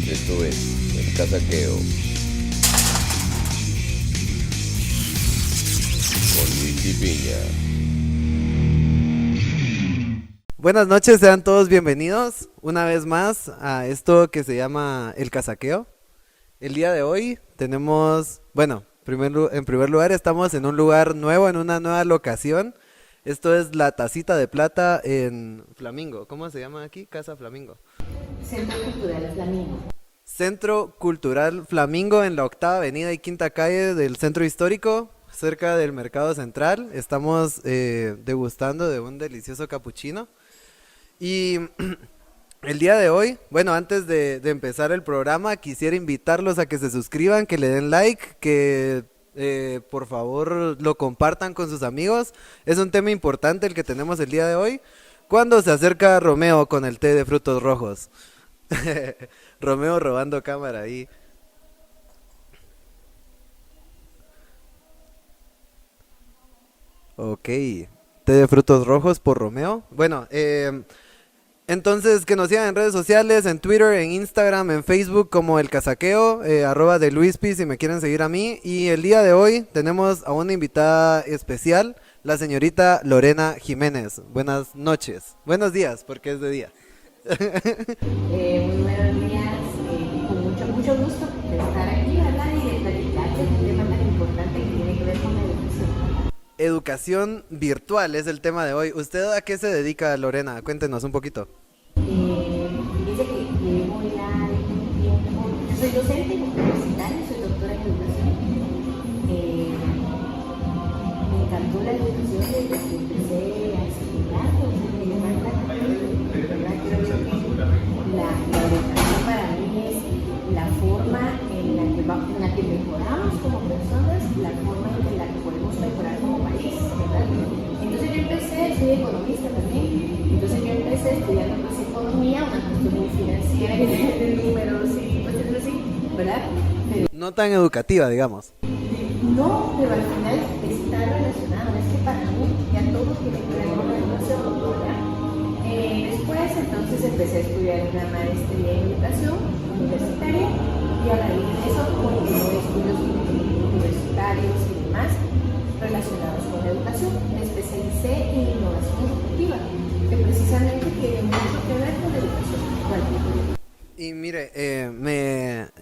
Esto es El Casaqueo con Luis y Piña. Buenas noches, sean todos bienvenidos una vez más a esto que se llama El Casaqueo. El día de hoy tenemos, en primer lugar estamos en un lugar nuevo, en una nueva locación. Esto es la Tacita de Plata en Flamingo. ¿Cómo se llama aquí? Casa Flamingo. Centro Cultural Flamingo. Centro Cultural Flamingo en la 8ª Avenida y 5ª Calle del Centro Histórico, cerca del Mercado Central. Estamos degustando de un delicioso capuchino. Y el día de hoy, antes de empezar el programa, quisiera invitarlos a que se suscriban, que le den like, que por favor lo compartan con sus amigos. Es un tema importante el que tenemos el día de hoy. Cuando se acerca Romeo con el té de frutos rojos. Romeo robando cámara ahí. Ok, té de frutos rojos por Romeo. Entonces que nos sigan en redes sociales, en Twitter, en Instagram, en Facebook como El Casaqueo, @ de Luispi si me quieren seguir a mí. Y el día de hoy tenemos a una invitada especial, la señorita Lorena Jiménez. Buenas noches, buenos días porque es de día. Muy buenos días, con mucho gusto de estar aquí, ¿verdad? Y de platicar de un tema tan importante que tiene que ver con la educación. Educación virtual es el tema de hoy. ¿Usted a qué se dedica, Lorena? Cuéntenos un poquito. Dice que llevo ya un tiempo, yo soy docente universitaria, soy doctora en educación. Me encantó la educación desde que empecé a estudiar, porque me encanta, ¿verdad? Creo yo que la educación para mí es la forma en la que mejoramos como personas, la forma en la que podemos mejorar como país, ¿verdad? Entonces yo empecé, soy economista también, entonces yo empecé estudiando pues economía, una cuestión muy financiera, de números y cuestiones así, ¿verdad? Pero No tan educativa, digamos. no, pero al final está relacionado, es que para mí ya todo tiene que ver con la educación, ¿verdad? Después entonces empecé a estudiar una maestría en educación universitaria y a raíz de eso continué estudios universitarios y demás relacionados con la educación. Me especialicé en innovación educativa, que precisamente tiene mucho que ver con la educación. Bueno, Y mire,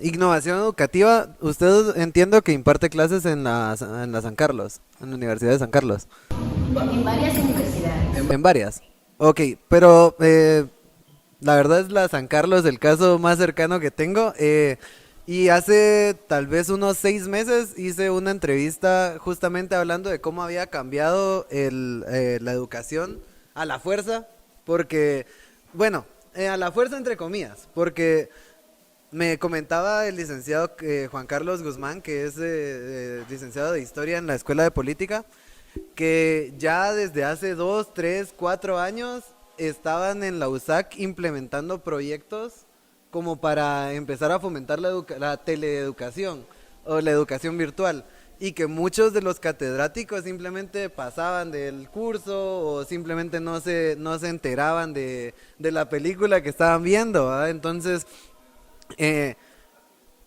innovación educativa, usted entiendo que imparte clases en la San Carlos, en la Universidad de San Carlos. en varias universidades. En varias. Ok, pero la verdad es la San Carlos el caso más cercano que tengo. Y hace tal vez unos 6 meses hice una entrevista justamente hablando de cómo había cambiado la educación a la fuerza, porque, a la fuerza entre comillas, porque me comentaba el licenciado Juan Carlos Guzmán, que es licenciado de Historia en la Escuela de Política, que ya desde hace 2, 3, 4 años estaban en la USAC implementando proyectos como para empezar a fomentar la teleeducación o la educación virtual, y que muchos de los catedráticos simplemente pasaban del curso o simplemente no se enteraban de la película que estaban viendo, ¿verdad? Entonces,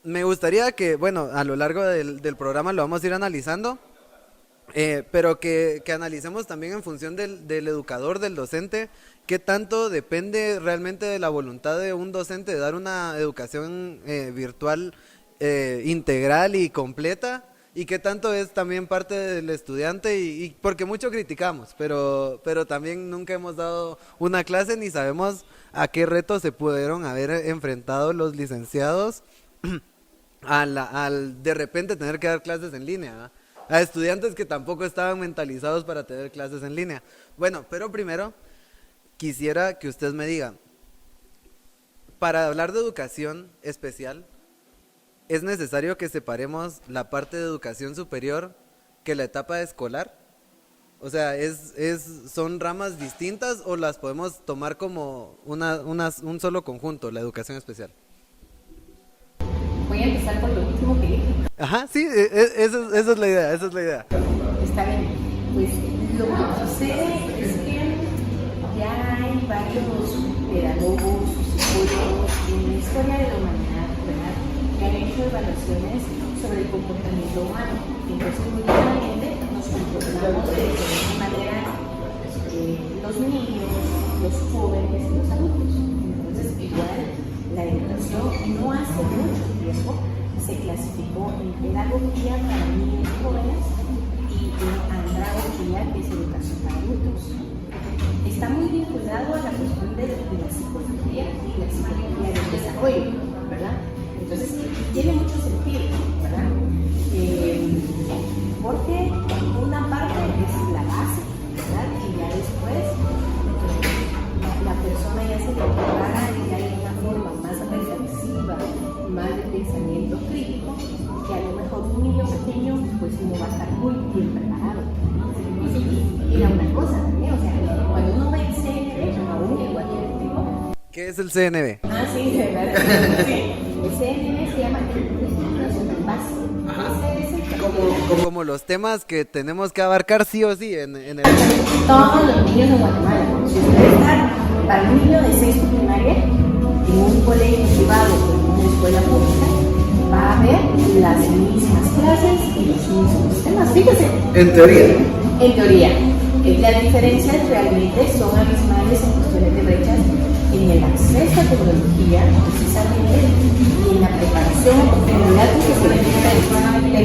me gustaría que, a lo largo del programa lo vamos a ir analizando, pero que analicemos también en función del educador, del docente, qué tanto depende realmente de la voluntad de un docente de dar una educación virtual integral y completa, y qué tanto es también parte del estudiante, y porque mucho criticamos, pero también nunca hemos dado una clase ni sabemos a qué retos se pudieron haber enfrentado los licenciados al de repente tener que dar clases en línea, ¿verdad? A estudiantes que tampoco estaban mentalizados para tener clases en línea. Pero primero quisiera que usted me diga, para hablar de educación especial, ¿es necesario que separemos la parte de educación superior que la etapa escolar? O sea, ¿son ramas distintas o las podemos tomar como un solo conjunto, la educación especial? Voy a empezar por lo último que dije. Ajá, sí, esa es la idea, Está bien. Pues lo que sucede es que ya hay varios pedagogos, psicólogos en la historia de la humanidad evaluaciones sobre el comportamiento humano. Entonces, muy claramente nos comportamos de diferente manera los niños, los jóvenes y los adultos. Entonces, igual, la educación no hace mucho tiempo se clasificó en pedagogía para niños y jóvenes y en andragogía, que es educación para adultos. Está muy vinculado a la cuestión de la psicología y la psicología del desarrollo, ¿verdad? Entonces, tiene mucho sentido, ¿verdad? Porque una parte es la base, ¿verdad? Y ya después la persona ya se le prepara y ya hay una forma más reflexiva, más de pensamiento crítico, que a lo mejor un niño pequeño pues no va a estar muy bien preparado. Y era una cosa también, o sea, cuando uno ve el CNB, aún en cualquier tipo. ¿Qué es el CNB? Ah, sí, de verdad. Sí. El CNB se llama el Colegio Nacional Básico. Ese es el Como los temas que tenemos que abarcar sí o sí en el... Todos los niños de Guatemala. Si usted está para un niño de sexto primaria en un colegio privado o en una escuela pública, va a ver las mismas clases y los mismos temas. Fíjese. En teoría. En teoría. Las diferencias realmente son abismales en cuestiones de brechas en el acceso a tecnología, precisamente, y en la preparación, oportunidad que se requiere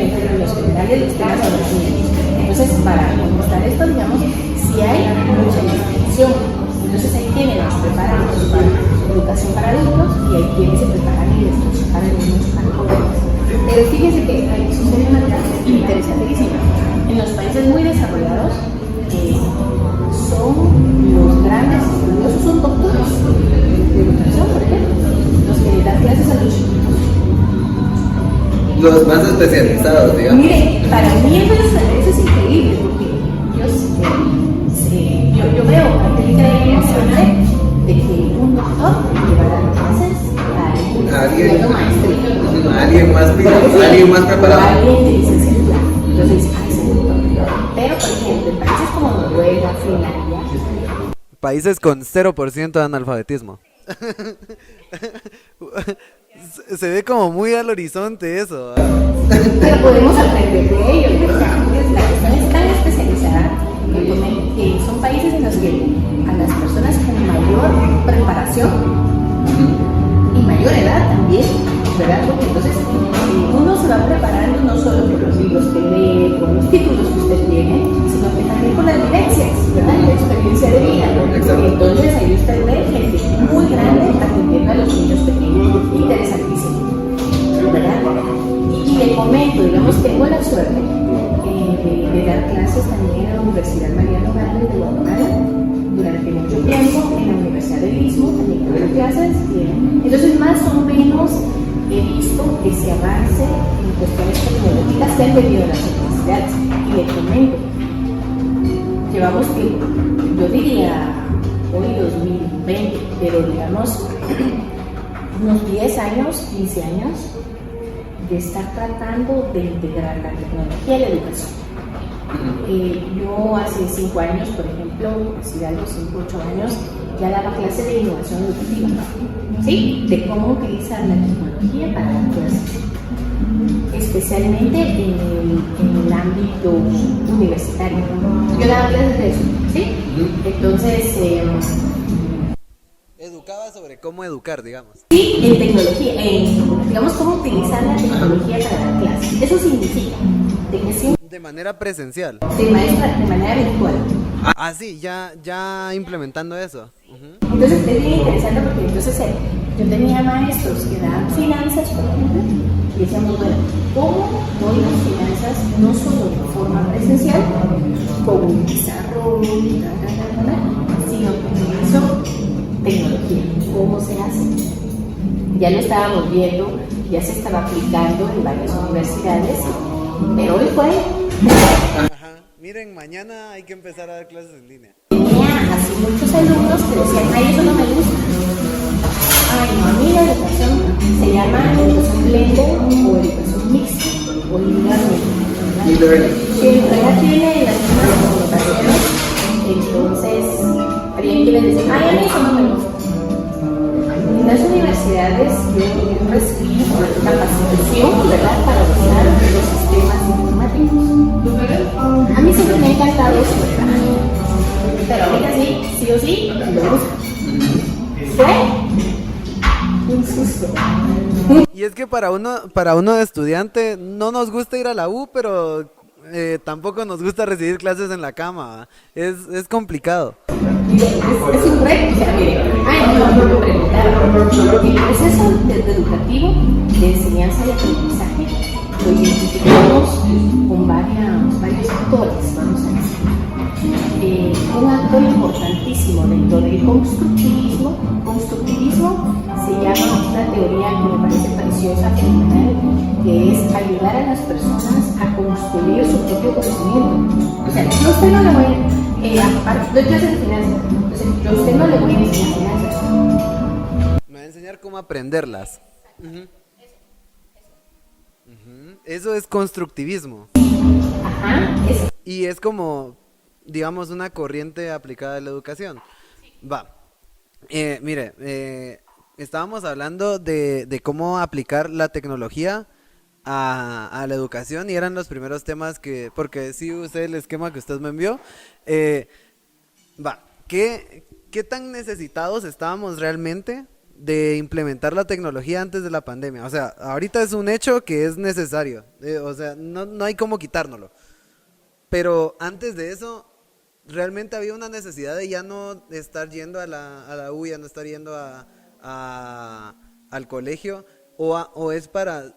de los generales de los temas de los niños. Entonces, para contestar esto, digamos, si hay mucha distinción. Entonces, hay quienes nos preparan para educación para adultos y hay quienes se preparan y les para niños para jóvenes. Pero fíjense que hay sucede una cosa interesantísima. En los países muy desarrollados, son los grandes estudiosos, son doctores de educación, por ejemplo, los que dan clases a los chiquitos. Los más especializados, digamos. Mire, para mí eso es increíble, porque yo veo siempre de que un doctor le va a dar clases a alguien más preparado. A alguien de licenciatura. Entonces, a ese doctor. Pero, por ejemplo, en países como Noruega, Finlandia, Países con 0% de analfabetismo. Se ve como muy al horizonte eso. pero podemos aprender de ellos. O sea, la cuestión es tan especializada que son países en los que a las personas con mayor preparación y mayor edad también, ¿verdad? Porque entonces uno se va preparando no solo por los libros que lee, por los títulos que usted tiene, sino que también por las vivencias, ¿verdad? La experiencia de vida. Exacto. Entonces ahí usted ve gente muy grande atendiendo a los niños pequeños. Interesantísimo, ¿verdad? Y le comento, digamos, tengo la suerte de dar clases también en la Universidad Mariano Gálvez de Guatemala durante mucho tiempo, en la Universidad del Istmo también doy clases. Entonces, más o menos he visto ese avance en cuestiones tecnológicas que han tenido las universidades. Y le comento, llevamos tiempo, yo diría hoy 2020, pero digamos unos 10 años, 15 años de estar tratando de integrar la tecnología a la educación. Yo hace 5 años, por ejemplo, hace algo, 5 o 8 años, ya daba clases de innovación educativa, ¿sí? De cómo utilizar la tecnología para dar clases, especialmente en el ámbito universitario. Yo daba clases de eso, ¿sí? Entonces, Educaba sobre cómo educar, digamos. sí, en tecnología, digamos, cómo utilizar la tecnología para dar clases. Eso significa de que sí, De manera presencial. de manera virtual. Ah, sí, ya implementando eso. Entonces es bien interesante porque entonces yo tenía maestros que daban finanzas, por ejemplo, y decíamos, bueno, ¿cómo doy las finanzas no solo de forma presencial, con un pizarrón, sino que utilizo tecnología? ¿Cómo se hace? Ya lo estábamos viendo, ya se estaba aplicando en varias universidades, pero hoy fue... Ajá. Miren, mañana hay que empezar a dar clases en línea. Tenía así muchos alumnos que decían, ay, eso no me gusta. Ay, no, a mí la educación se llama educación blended o educación mixta o e-learning. Sí, en realidad tiene las mismas connotaciones. Entonces, había quienes decían, ay, a mí eso no me gusta. las universidades yo recibí capacitación, ¿verdad?, para usar los sistemas informáticos. A mí siempre me ha encantado eso, ¿verdad? Pero ahorita sí o sí, lo uso. ¿Qué? Un susto. Y es que para uno de estudiante no nos gusta ir a la U, pero tampoco nos gusta recibir clases en la cama. Es complicado. Es un reto, o sea, mire, no me preguntaba. El proceso educativo de enseñanza y aprendizaje lo identificamos con varios actores, vamos a decir. Un actor importantísimo dentro del constructivismo se llama una teoría que me parece preciosa, fenomenal, que es ayudar a las personas a construir su propio conocimiento. O sea, yo a usted no le voy doy clases de finanzas, entonces yo a usted no le voy a enseñar finanzas. Me va a enseñar cómo aprenderlas. Eso es constructivismo. Ajá, Y es como, digamos, una corriente aplicada a la educación. Va. Mire, estábamos hablando de cómo aplicar la tecnología a la educación y eran los primeros temas porque sí usé el esquema que usted me envió. ¿Qué tan necesitados estábamos realmente de implementar la tecnología antes de la pandemia? O sea, ahorita es un hecho que es necesario, o sea, no hay cómo quitárnoslo. Pero antes de eso, realmente había una necesidad de ya no estar yendo a la U, ya no estar yendo al colegio, o es para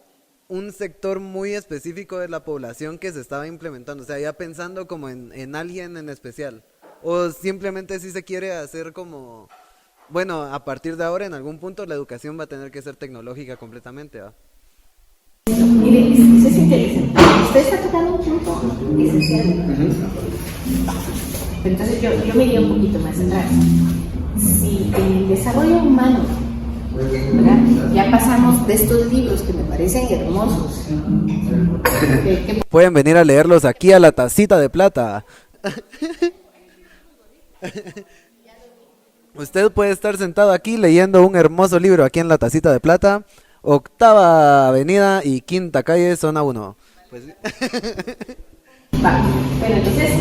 un sector muy específico de la población que se estaba implementando, o sea, ya pensando como en alguien en especial, o simplemente si se quiere hacer como, bueno, a partir de ahora en algún punto la educación va a tener que ser tecnológica completamente, ¿va? Mire, eso es interesante. Usted está tocando un punto esencial. Pero entonces yo me iría un poquito más atrás. Si el desarrollo humano, ¿verdad? Ya pasamos de estos libros que me parecen hermosos. Pueden venir a leerlos aquí a la tacita de plata. Usted puede estar sentado aquí leyendo un hermoso libro aquí en la tacita de plata. Octava Avenida y Quinta Calle, zona 1. Pues... Pero entonces,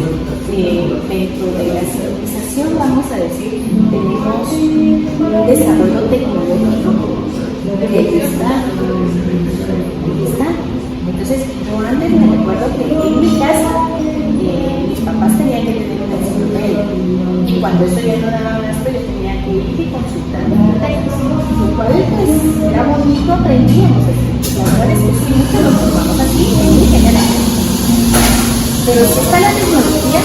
dentro de la civilización, vamos a decir, tenemos un desarrollo tecnológico que ahí está. Entonces, yo antes me recuerdo que en mi casa, mis papás tenían que tener un enciclopedia. Y cuando eso ya no daba más, yo tenía que ir y consultar bibliotecas. Lo cual, pues, era bonito, aprendíamos. La verdad es que sí, mucho lo tomamos así, en mi generación. Pero si está la tecnología,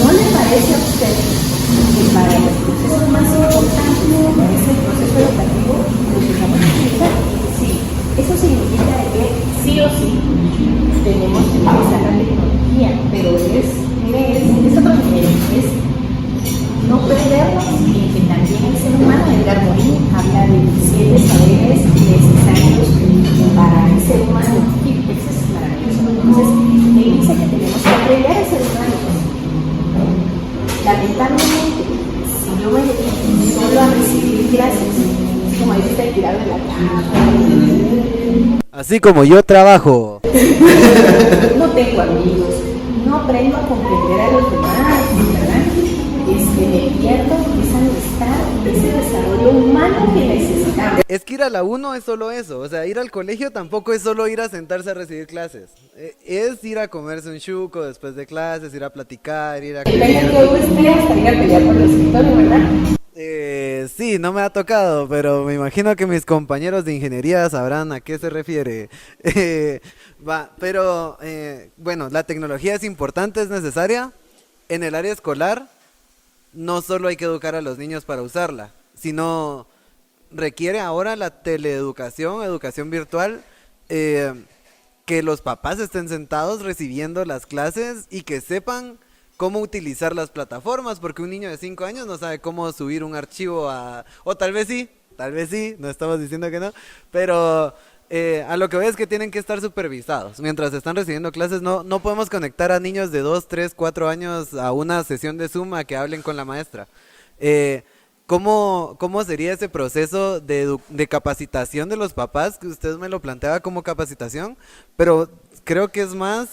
¿no le parece a usted que para los procesos más importantes, como es el proceso educativo, los dejamos de utilizar? Sí, eso significa que sí o sí tenemos que utilizar la tecnología, pero es otro nivel, es no perdernos y que también el ser humano, Edgar Morin, habla de 7 saberes necesarios para el ser humano. Y eso es maravilloso. Entonces, él dice que tenemos que aprender a ser humanos. Lamentablemente, si yo me dedico solo a recibir clases, es como dice usted, tirar de la cama. Así como yo trabajo. No tengo amigos, no aprendo a comprender a los demás, ¿verdad? Me pierdo esa amistad, ese desarrollo humano que necesitamos. Es que ir a la U no es solo eso, o sea, ir al colegio tampoco es solo ir a sentarse a recibir clases. Es ir a comerse un chuco después de clases, ir a platicar, ir a... Depende que hoy esté hasta ir a pelear por el escritorio, ¿verdad? Sí, no me ha tocado, pero me imagino que mis compañeros de ingeniería sabrán a qué se refiere. Pero bueno, la tecnología es importante, es necesaria. En el área escolar no solo hay que educar a los niños para usarla, sino requiere ahora la teleeducación, educación virtual, que los papás estén sentados recibiendo las clases y que sepan cómo utilizar las plataformas, porque un niño de 5 años no sabe cómo subir un archivo o tal vez sí, no estamos diciendo que no, pero a lo que voy es que tienen que estar supervisados. Mientras están recibiendo clases, no podemos conectar a niños de 2, 3, 4 años a una sesión de Zoom a que hablen con la maestra. ¿Cómo sería ese proceso de capacitación de los papás? Que usted me lo planteaba como capacitación, pero creo que es más,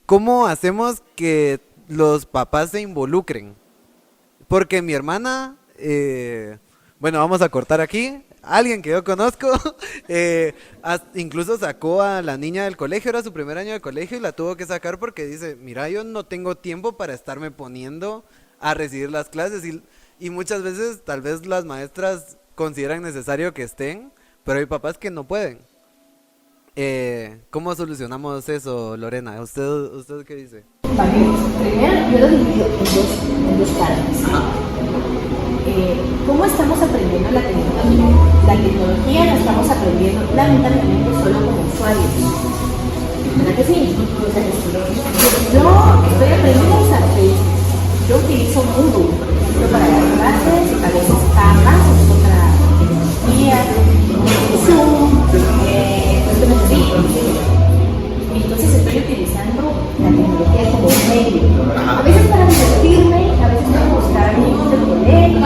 ¿cómo hacemos que los papás se involucren? Porque mi hermana, bueno, vamos a cortar aquí. Alguien que yo conozco, incluso sacó a la niña del colegio, era su primer año de colegio y la tuvo que sacar porque dice, mira, yo no tengo tiempo para estarme poniendo a recibir las clases y muchas veces tal vez las maestras consideran necesario que estén, pero hay papás que no pueden. ¿Cómo solucionamos eso, Lorena? ¿Usted qué dice? Vale, primero yo lo divido en dos partes. ¿Cómo estamos aprendiendo la tecnología? La tecnología la estamos aprendiendo lamentablemente solo como usuarios. ¿Verdad que sí? O sea, yo estoy aprendiendo a usar Facebook. Yo utilizo Google, por ejemplo, para las clases, a veces Canvas, es otra tecnología, Zoom, entonces estoy utilizando la tecnología como un medio. A veces para divertirme, a veces para buscar amigos del colegio,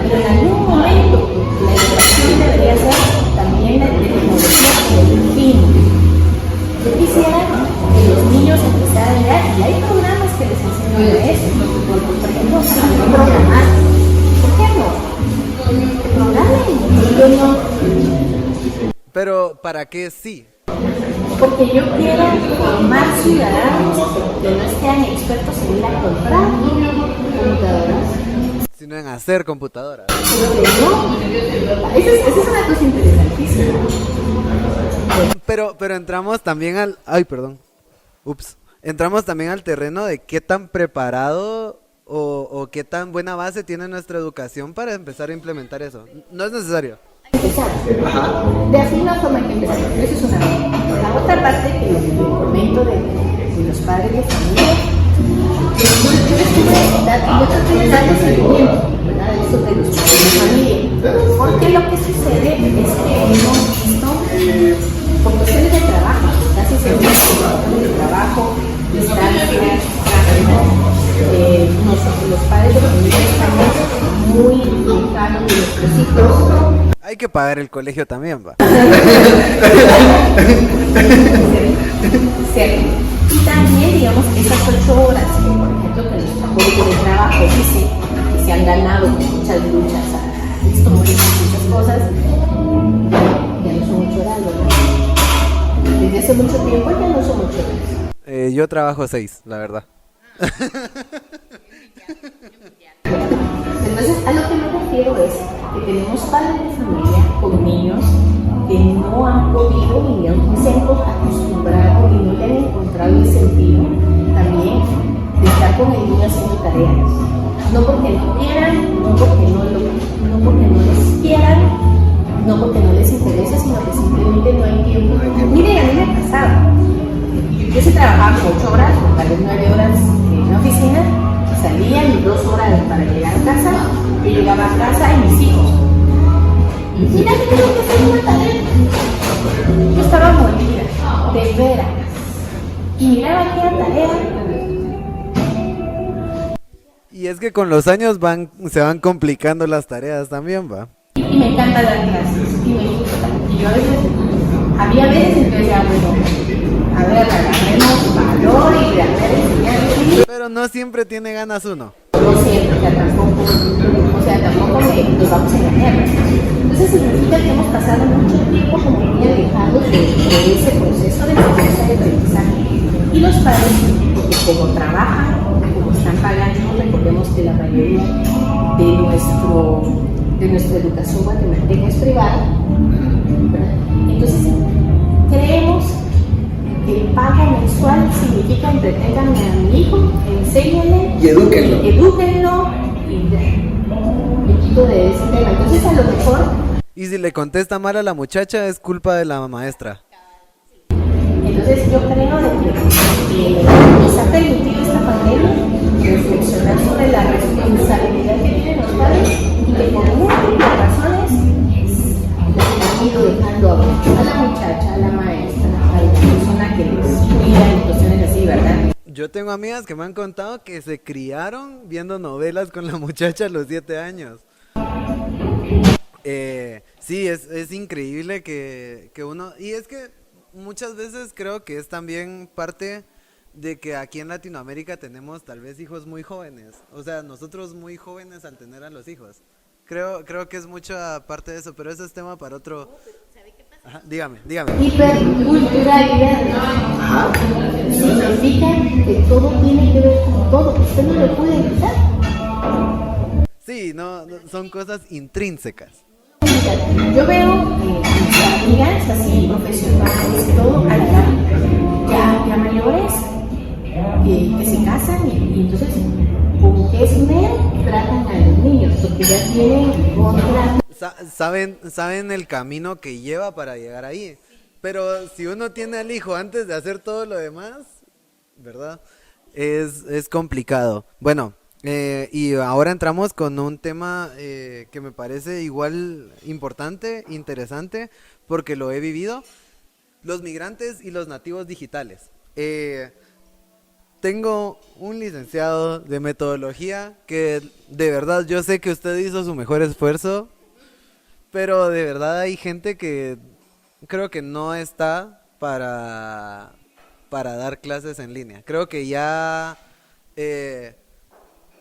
pero en algún momento la educación debería ser también la tecnología como un fin. Yo quisiera que los niños empezaran ya, y hay programas que les enseñan eso, por ejemplo, a programar. ¿Por qué no? Programen, yo no. Pero, ¿para qué sí? Porque yo quiero formar ciudadanos que no sean expertos en ir a comprar computadoras, Sino en hacer computadoras. Esa es una cosa interesantísima. Pero entramos también al... Ay, perdón. Ups. Entramos también al terreno de qué tan preparado o qué tan buena base tiene nuestra educación para empezar a implementar eso. No es necesario. Empezar. De así una forma hay que empezar. Eso es una parte. La otra parte que les comento de los padres de familia, yo estuve dando seguimiento, ¿verdad? Eso de los padres de familia. Porque lo que sucede es que hemos visto, por cuestiones de trabajo, casi siempre de trabajo, distancia, los padres de familia estamos muy lejanos de nuestros hijos. Hay que pagar el colegio también, va. Cierto. Y también, digamos, esas 8 horas, que por ejemplo, que nuestro público de trabajo dice que se han ganado con muchas luchas, visto muchas cosas, ya no son 8 horas, ¿verdad? Desde hace mucho tiempo ya no son 8 horas. Yo trabajo 6, la verdad. Entonces, a lo que me refiero es que tenemos padres de familia con niños que no han podido ni se han acostumbrado y no le han encontrado el sentido también de estar con el niño haciendo tareas. No porque no quieran, no porque no les quieran, no porque no les interese, sino que simplemente no hay tiempo. Miren, a mí me pasaba. Yo sí trabajaba 8 horas, o tal vez 9 horas en una oficina. Salía y 2 horas para llegar a casa, y llegaba a casa y mis hijos. Mira que tengo que hacer una tarea. Yo estaba molida, de veras. Y miraba aquella tarea. Y es que con los años se van complicando las tareas también, va. Y me encanta dar clases, y me gusta. Y yo a veces, había veces en que decía, bueno, a ver, agarremos valor y de hacer enseñar. Pero no siempre tiene ganas uno. No siempre, o sea, tampoco nos vamos a engañar. Entonces significa que hemos pasado mucho tiempo como muy alejados de ese proceso de aprendizaje. Y los padres, porque como trabajan, como están pagando, recordemos que la mayoría de nuestra educación guatemalteca es privada, ¿verdad? Entonces creemos que el pago mensual significa entreténganme a mi hijo, enséñenle y edúquenlo y me quito de ese tema. Entonces a lo mejor, Y si le contesta mal a la muchacha es culpa de la maestra. entonces yo creo de que nos ha permitido esta pandemia reflexionar sobre la responsabilidad que tienen los padres y que por múltiples razones han ido dejando a la muchacha, a la maestra, a la persona que les cuida en cuestiones así, ¿verdad? Yo tengo amigas que me han contado que se criaron viendo novelas con la muchacha a los 7 años. Sí, es increíble que uno... Y es que muchas veces creo que es también parte de que aquí en Latinoamérica tenemos tal vez hijos muy jóvenes. O sea, nosotros muy jóvenes al tener a los hijos. Creo que es mucha parte de eso, pero ese es tema para otro... Ajá, dígame. Hiperculturalidad. Significa que todo tiene que ver con todo. Usted no lo puede evitar. Sí, no, son cosas intrínsecas. Yo veo mis amigas así profesionales y todo a la edad ya mayores que se casan y entonces como que es men tratan a los niños porque ya tienen otra. Saben el camino que lleva para llegar ahí. Pero si uno tiene al hijo antes de hacer todo lo demás, ¿verdad? Es complicado. Bueno, y ahora entramos con un tema que me parece igual importante, interesante, porque lo he vivido. Los migrantes y los nativos digitales. Tengo un licenciado de metodología que de verdad yo sé que usted hizo su mejor esfuerzo, pero de verdad hay gente que creo que no está para dar clases en línea. Creo que ya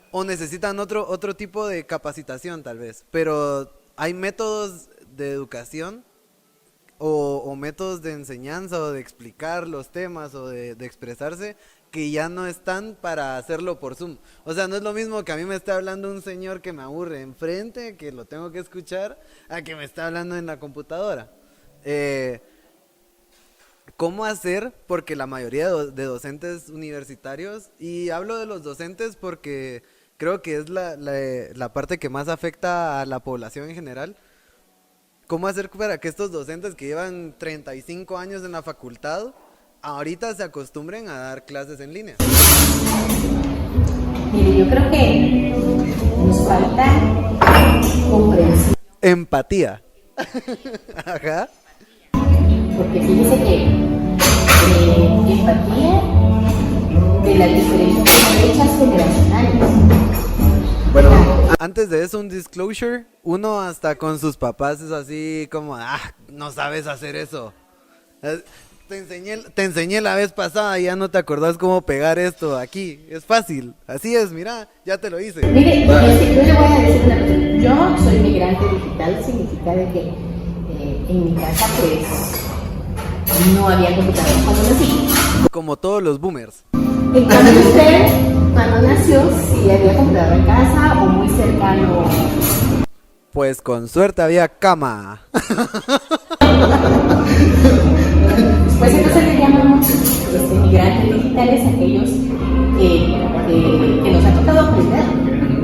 o necesitan otro tipo de capacitación tal vez, pero hay métodos de educación o métodos de enseñanza o de explicar los temas o de expresarse que ya no están para hacerlo por Zoom. O sea, no es lo mismo que a mí me esté hablando un señor que me aburre enfrente, que lo tengo que escuchar, a que me está hablando en la computadora. ¿Cómo hacer? Porque la mayoría de docentes universitarios, y hablo de los docentes porque creo que es la parte que más afecta a la población en general. ¿Cómo hacer para que estos docentes que llevan 35 años en la facultad ahorita se acostumbren a dar clases en línea? Mire, yo creo que nos falta comprensión. Empatía. Ajá. Porque fíjese que empatía de las diferentes brechas generacionales. Bueno, antes de eso un disclosure, uno hasta con sus papás es así como, no sabes hacer eso. Te enseñé la vez pasada y ya no te acordás cómo pegar esto aquí. Es fácil, así es, mira, ya te lo hice. Mire, yo le voy a decir una cosa. Yo soy migrante digital, significa de que en mi casa pues no había computadora cuando nací. Como todos los boomers. En cambio usted, cuando nació, sí había computadora en casa o muy cercano. Pues con suerte había cama. Pues entonces le llamamos migrantes digitales aquellos que nos ha tocado aprender,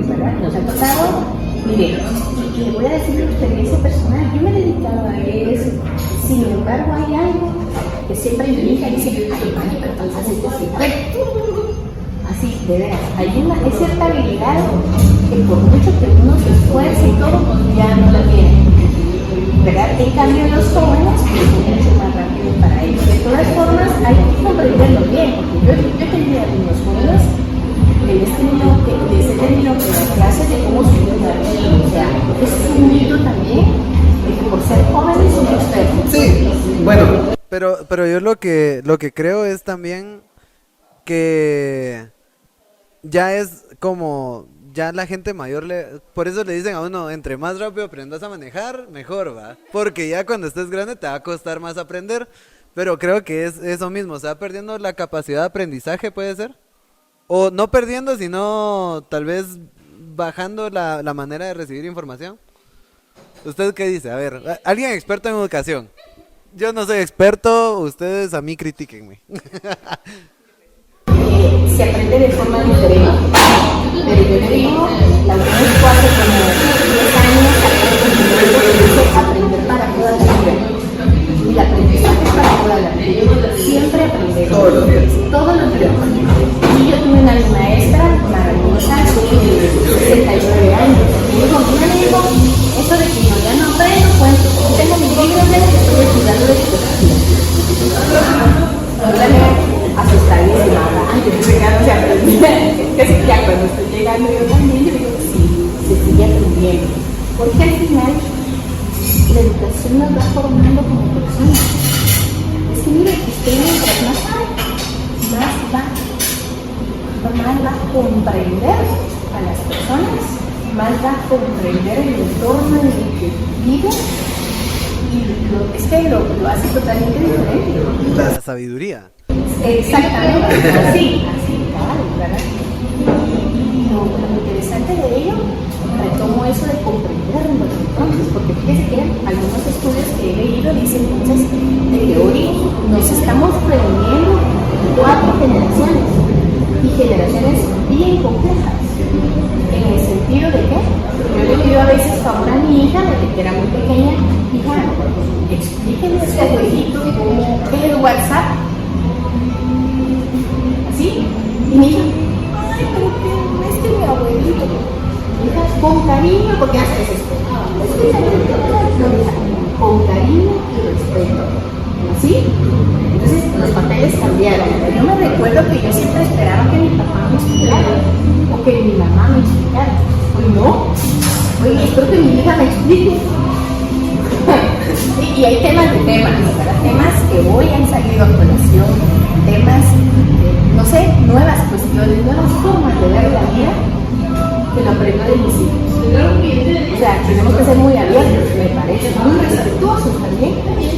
¿verdad? Nos ha tocado, mire, y le voy a decir mi experiencia personal, yo me he dedicado a eso, sin embargo hay algo que siempre mi hija dice, ay, vale, pero entonces es así, así, de veras, hay cierta habilidad que por mucho que uno se esfuerce y todo, pues ya no la tiene. ¿Verdad? En cambio los jóvenes pues es mucho más rápido para ellos. De todas formas hay que comprenderlo bien, porque yo tenía algunos jóvenes les he tenido que dar clases de cómo subir la vida. O sea, es un mito también de que por ser jóvenes son expertos. Sí, bueno. Pero yo lo que creo es también que ya es como... Ya la gente mayor, por eso le dicen a uno, entre más rápido aprendas a manejar, mejor, ¿va? Porque ya cuando estés grande te va a costar más aprender. Pero creo que es eso mismo, se va perdiendo la capacidad de aprendizaje, ¿puede ser? O no perdiendo, sino tal vez bajando la manera de recibir información. ¿Usted qué dice? A ver, alguien experto en educación. Yo no soy experto, ustedes a mí critíquenme. Se aprende de forma diferente, pero yo le digo, la UNESCO hace como 10 años aprender para toda la vida. Y el aprendizaje es para toda la vida. Siempre aprender. Todos los días. Y yo tuve una maestra maravillosa de 69 años. Y dijo, mira, amigo, eso de que yo ya no aprendo, pues tengo mis libros de que estoy estudiando de filosofía. Asustadísima, antes de llegar Porque al final la educación nos va formando como personas. Es que mire, usted mientras más sabe, más va a comprender a las personas, más va a comprender el entorno en el que vive y lo hace totalmente diferente. La sabiduría. Exactamente, así, cabal, ¿verdad? Y lo interesante de ello, retomo eso de comprenderlo entonces, porque fíjese que algunos estudios que he leído dicen entonces de que hoy nos estamos reuniendo 4 generaciones y generaciones bien complejas. En el sentido de que yo le pido a veces favor a mi hija, desde que era muy pequeña, hija, explíquenme a su abuelito cómo es el WhatsApp. ¿Así? Y mi hija, ay, pero que es que mi abuelito. Mi hija, con cariño, porque hace desesperada. Con cariño y respeto. ¿Sí? Entonces los papeles cambiaron. Yo me recuerdo que yo siempre esperaba que mi papá me explicara o que mi mamá me explicara. Hoy no. Hoy espero que mi hija me explique. Y hay temas de temas, ¿verdad? Temas que hoy han salido a colación, temas, no sé, nuevas cuestiones, nuevas formas de ver la vida que lo aprendo de mis hijos. O sea, tenemos que ser muy abiertos, me parece, muy respetuosos también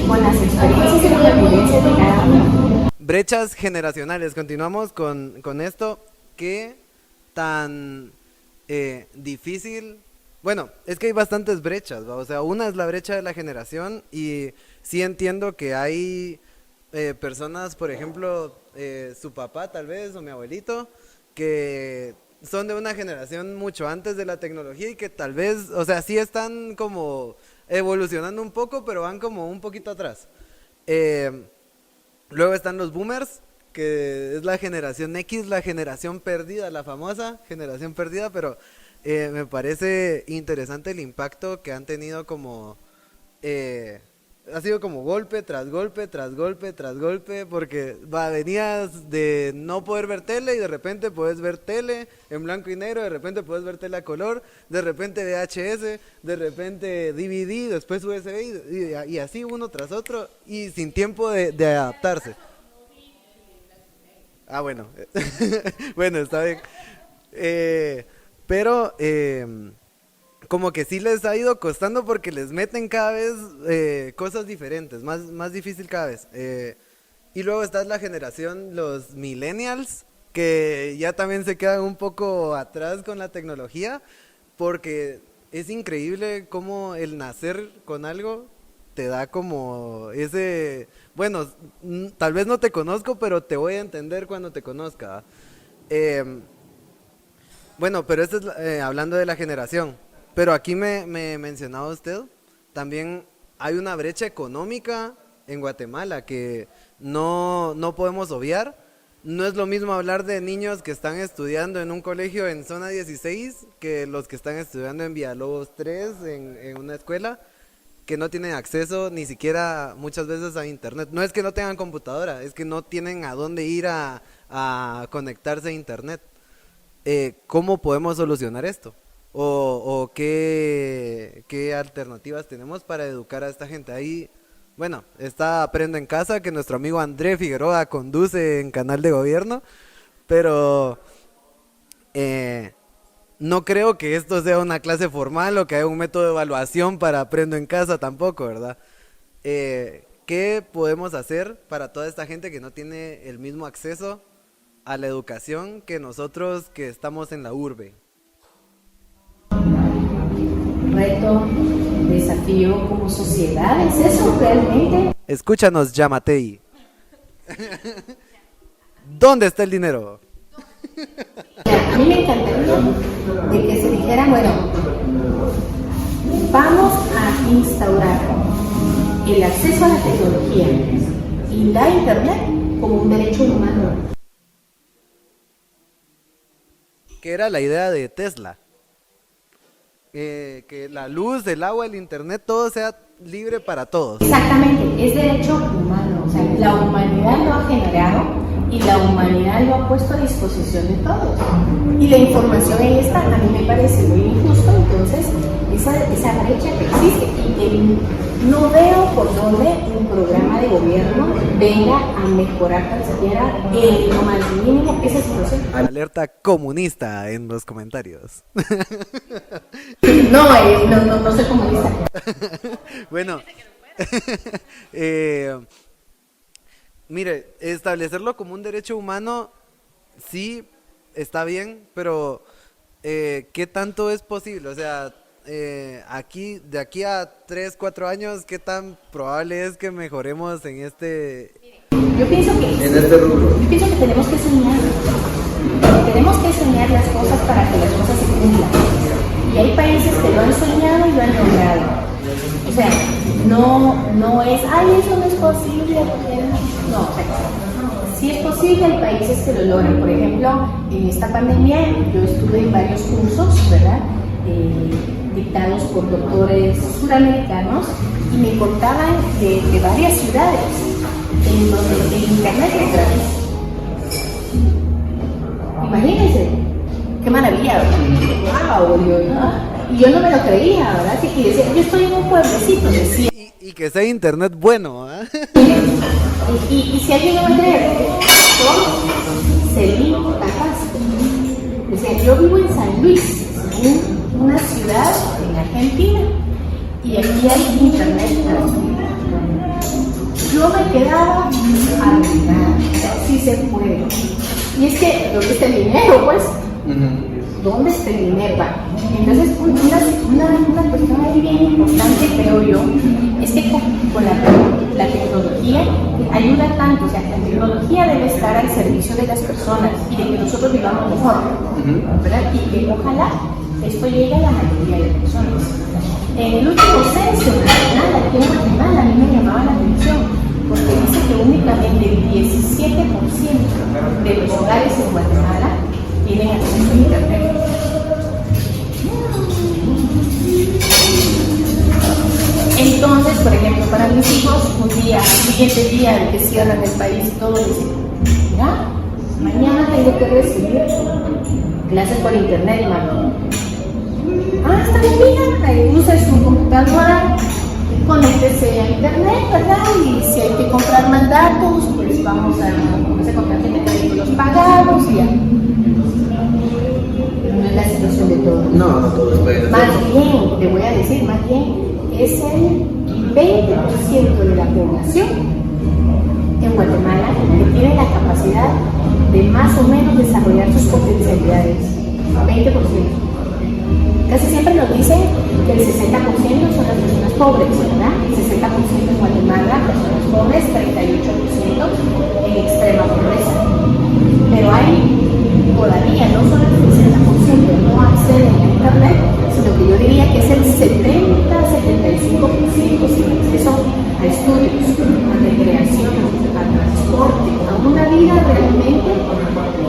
con las experiencias y las vivencias de cada uno. Brechas generacionales, continuamos con esto. ¿Qué tan difícil? Bueno, es que hay bastantes brechas, ¿va? O sea, una es la brecha de la generación y sí entiendo que hay personas, por ejemplo, su papá tal vez o mi abuelito, que son de una generación mucho antes de la tecnología y que tal vez, o sea, sí están como evolucionando un poco, pero van como un poquito atrás. Luego están los boomers, que es la generación X, la generación perdida, la famosa generación perdida, pero me parece interesante el impacto que han tenido como... ha sido como golpe tras golpe, tras golpe, tras golpe, porque venías de no poder ver tele y de repente puedes ver tele en blanco y negro, de repente puedes ver tele a color, de repente VHS, de repente DVD, después USB y así uno tras otro y sin tiempo de adaptarse. Ah, bueno, bueno, está bien. Pero como que sí les ha ido costando porque les meten cada vez cosas diferentes, más difícil cada vez. Y luego está la generación, los millennials, que ya también se quedan un poco atrás con la tecnología, porque es increíble cómo el nacer con algo te da como ese... Bueno, tal vez no te conozco, pero te voy a entender cuando te conozca. Bueno, pero esto es hablando de la generación. Pero aquí me mencionaba usted, también hay una brecha económica en Guatemala que no podemos obviar. No es lo mismo hablar de niños que están estudiando en un colegio en zona 16 que los que están estudiando en Villalobos 3, en una escuela, que no tienen acceso ni siquiera muchas veces a internet. No es que no tengan computadora, es que no tienen a dónde ir a conectarse a internet. ¿Cómo podemos solucionar esto? ¿O qué alternativas tenemos para educar a esta gente? Ahí, bueno, está Aprendo en Casa, que nuestro amigo André Figueroa conduce en Canal de Gobierno, pero no creo que esto sea una clase formal o que haya un método de evaluación para Aprendo en Casa tampoco, ¿verdad? ¿Qué podemos hacer para toda esta gente que no tiene el mismo acceso a la educación que nosotros que estamos en la urbe? Reto, desafío como sociedad, ¿es eso realmente? Escúchanos, Yamatei. ¿Dónde está el dinero? A mí me encantaría de que se dijera, bueno, vamos a instaurar el acceso a la tecnología y la internet como un derecho humano. Que era la idea de Tesla. Que la luz, el agua, el internet, todo sea libre para todos. Exactamente, es derecho humano, o sea, la humanidad lo ha generado y la humanidad lo ha puesto a disposición de todos. Y la información ahí está, a mí me parece muy injusto, entonces, esa brecha que existe. No veo por dónde un programa de gobierno venga a mejorar tan siquiera en lo más mínimo esa situación. Alerta comunista en los comentarios. No soy comunista. Bueno, mire, establecerlo como un derecho humano sí está bien, pero ¿qué tanto es posible? O sea, de aquí a 3, 4 años, ¿qué tan probable es que mejoremos en este... Yo pienso que tenemos que soñar. Tenemos que soñar las cosas para que las cosas se cumplan. Y hay países que lo han soñado y lo han logrado. O sea, no es, eso no es posible. No, o sea, si es posible, hay países que lo logran. Por ejemplo, en esta pandemia yo estuve en varios cursos, ¿verdad? Dictados por doctores suramericanos y me contaban de varias ciudades en donde el internet es gratis. Imagínense, qué maravilla, wow, Dios, ¿no? Y yo no me lo creía, ¿verdad? Y decía, yo estoy en un pueblecito, decía. Y que sea internet bueno, ¿eh? Y si alguien no me cree, con Celine Carrasco. Decía, yo vivo en San Luis, una ciudad en Argentina, y aquí hay internet gratuito. Yo me quedaba admirada, sí se puede. Y es que, ¿dónde está el dinero, pues? ¿Dónde está el dinero? Entonces, una cuestión ahí bien importante, creo yo, es que con la tecnología ayuda tanto, o sea, la tecnología debe estar al servicio de las personas y de que nosotros vivamos mejor, ¿verdad? Y que ojalá esto llegue a la mayoría de personas. En el último censo nacional aquí en Guatemala a mí me llamaba la atención, porque dice que únicamente el 17% de los hogares en Guatemala tienen acceso a internet. Entonces, por ejemplo, para mis hijos, un día, el siguiente día en que cierran el país, todos dicen, mira, mañana tengo que recibir clases por internet, mami. Está bien, mira, usa su computadora, conéctese a internet, ¿verdad? Y si hay que comprar más datos, pues vamos a comprar que los pagamos y ya. No es la situación de todos. No todos pueden. Más bien, te voy a decir, más bien, es el 20% de la población en Guatemala que tiene la capacidad de más o menos desarrollar sus potencialidades. 20%. Casi siempre nos dicen que el 60% son las personas pobres, ¿verdad? El 60% en Guatemala, personas pobres, 38% en extrema pobreza. Pero hay todavía no solo el 60% no acceden a internet, sino que yo diría que es el 70-75% sin acceso a estudios, a recreación, a transporte, a una vida realmente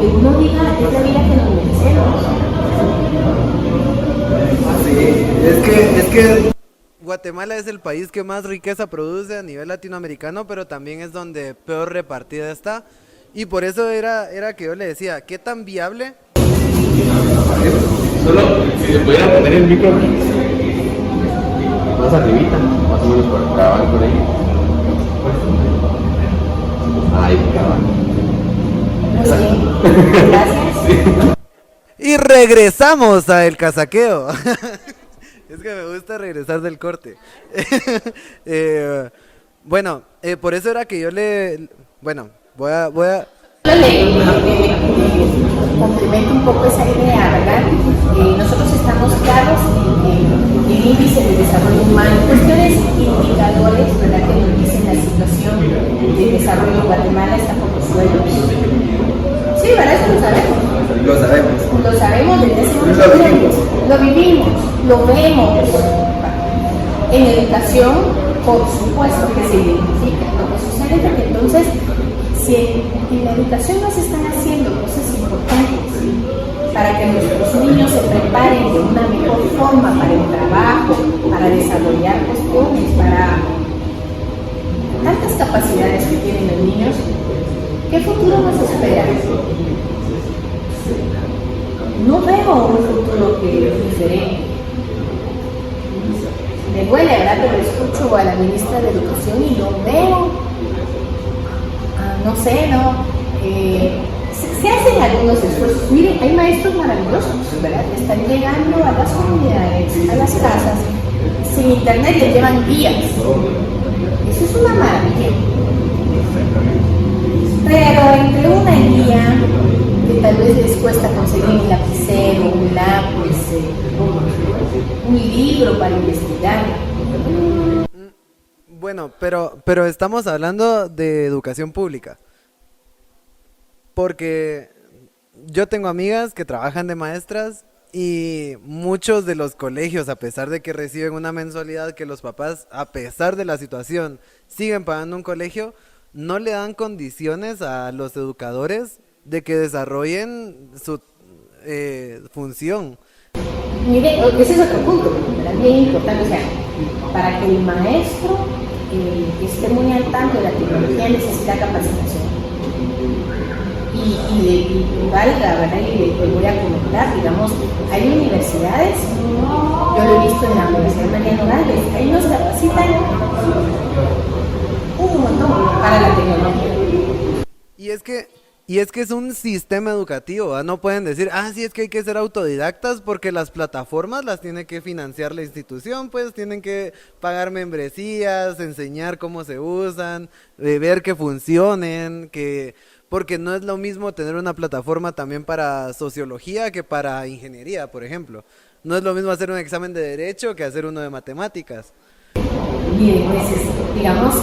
que uno diga es la vida que nos merecemos. Es que Guatemala es el país que más riqueza produce a nivel latinoamericano, pero también es donde peor repartida está. Y por eso era que yo le decía, ¿qué tan viable? Solo si se pudiera poner el micro aquí, más arribita, más o menos por cabal por ahí. Ahí, cabal. Muy bien, gracias. Y regresamos a El Casaqueo. Es que me gusta regresar del corte. Bueno, por eso era que yo bueno, voy a... Complemento un poco esa idea, ¿verdad? Nosotros estamos claros en el índice de desarrollo humano, cuestiones indicadores, ¿verdad? Que nos dicen la situación de desarrollo en Guatemala está por los suelos. Sí, ¿verdad? Eso lo sabemos. Lo sabemos desde hace mucho tiempo. Lo vivimos, lo vemos. En educación, por supuesto que se identifica. Lo que sucede es que entonces, si en la educación no se están haciendo cosas importantes para que nuestros niños se preparen de una mejor forma para el trabajo, para desarrollar cuestiones, para tantas capacidades que tienen los niños, ¿qué futuro nos espera? No veo un futuro que es diferente. me duele, ¿verdad? Pero escucho a la ministra de Educación y no veo, no sé, ¿no? Se hacen algunos esfuerzos. Miren, hay maestros maravillosos, ¿verdad? Que están llegando a las comunidades, a las casas, sin internet, les llevan guías. Eso es una maravilla. Pero entre una guía que tal vez les cuesta conseguir un lapicero, un lápiz, un libro para investigar. Bueno, pero estamos hablando de educación pública. Porque yo tengo amigas que trabajan de maestras y muchos de los colegios, a pesar de que reciben una mensualidad que los papás, a pesar de la situación, siguen pagando un colegio, no le dan condiciones a los educadores de que desarrollen su función. Mire, ese es otro punto, ¿verdad? Bien importante, o sea, para que el maestro esté muy al tanto de la tecnología necesita capacitación. Y valga, ¿verdad? Y le voy a comentar, digamos, hay universidades, yo lo he visto en la Universidad Mariano Gálvez, ahí nos capacitan un montón para la tecnología. Y es que es un sistema educativo, ¿verdad? No pueden decir, sí, es que hay que ser autodidactas porque las plataformas las tiene que financiar la institución, pues tienen que pagar membresías, enseñar cómo se usan, ver que funcionen, porque no es lo mismo tener una plataforma también para sociología que para ingeniería, por ejemplo. No es lo mismo hacer un examen de derecho que hacer uno de matemáticas. Bien, digamos,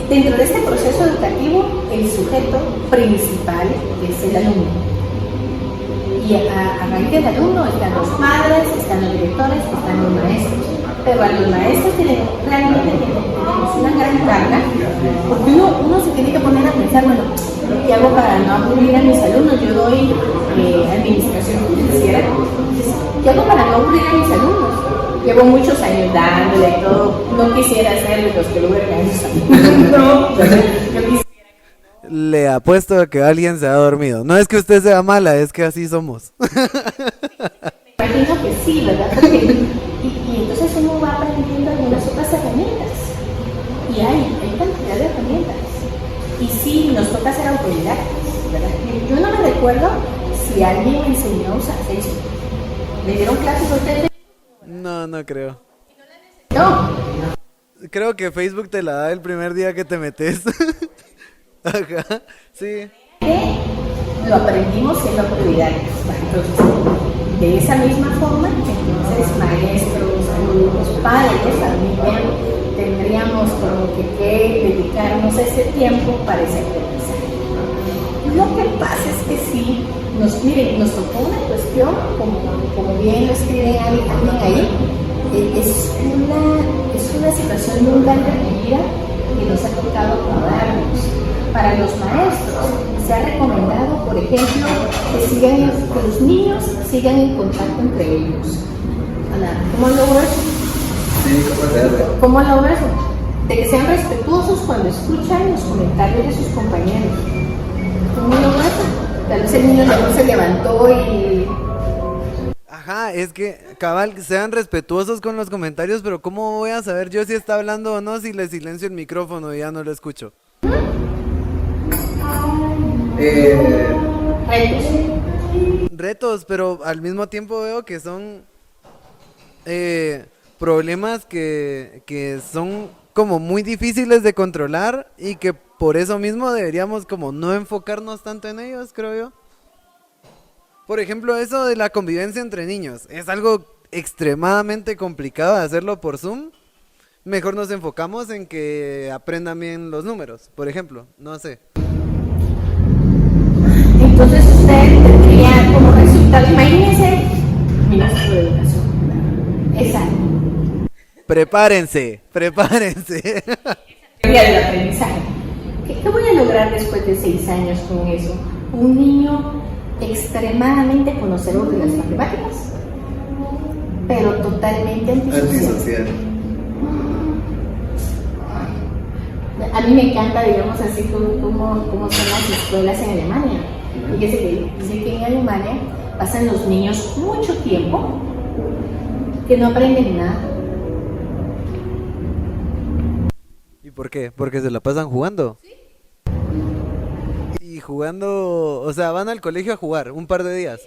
dentro de este proceso educativo, el sujeto principal es el alumno. Y a raíz del alumno están los padres, están los directores, están los maestros. Pero a los maestros realmente tenemos una gran carga, porque uno se tiene que poner a pensar, bueno, ¿qué hago para no aburrir a mis alumnos? Yo doy administración financiera. ¿Qué hago para no aburrir a mis alumnos? Llevo muchos años dándole y todo. No quisiera ser los que lo organizan. No, yo quisiera. Le apuesto a que alguien se ha dormido. No es que usted sea mala, es que así somos. Imagino que sí, ¿verdad? Porque, y entonces uno va aprendiendo algunas otras herramientas. Y hay cantidad de herramientas. Y sí, nos toca ser autodidactas, ¿verdad? Yo no me recuerdo si alguien me enseñó a usar Facebook. ¿Le dieron clases a ustedes? No creo. No. Creo que Facebook te la da el primer día que te metes. Ajá, sí. Lo aprendimos siendo autodidactas. Entonces, de esa misma forma, entonces maestros, alumnos, padres también tendríamos como que dedicarnos ese tiempo para ese aprendizaje. Lo que pasa es que sí, nos tocó una cuestión, como bien lo escribe alguien ahí, es una situación muy grande de mi vida que nos ha tocado acomodarnos. Para los maestros se ha recomendado, por ejemplo, que los niños sigan en contacto entre ellos. Ana, ¿cómo logro eso? Sí, ¿Cómo logro eso? De que sean respetuosos cuando escuchan los comentarios de sus compañeros. ¿Cómo logro eso? Tal vez el niño no se levantó y... Ajá, es que, cabal, sean respetuosos con los comentarios, pero ¿cómo voy a saber yo si está hablando o no si le silencio el micrófono y ya no lo escucho? Retos, pero al mismo tiempo veo que son problemas que son como muy difíciles de controlar y que por eso mismo deberíamos como no enfocarnos tanto en ellos, creo yo. Por ejemplo, eso de la convivencia entre niños, es algo extremadamente complicado de hacerlo por Zoom. Mejor nos enfocamos en que aprendan bien los números, por ejemplo, no sé. Entonces usted tendría como resultado, imagínese, ministro de Educación. Exacto. Prepárense. Teoría del aprendizaje. ¿Qué voy a lograr después de 6 años con eso? Un niño extremadamente conocedor de las matemáticas, pero totalmente antisocial. A mí me encanta, digamos así, cómo son las escuelas en Alemania. Fíjese que dice que en Alemania pasan los niños mucho tiempo que no aprenden nada. ¿Por qué? Porque se la pasan jugando. Y jugando, o sea, van al colegio a jugar un par de días.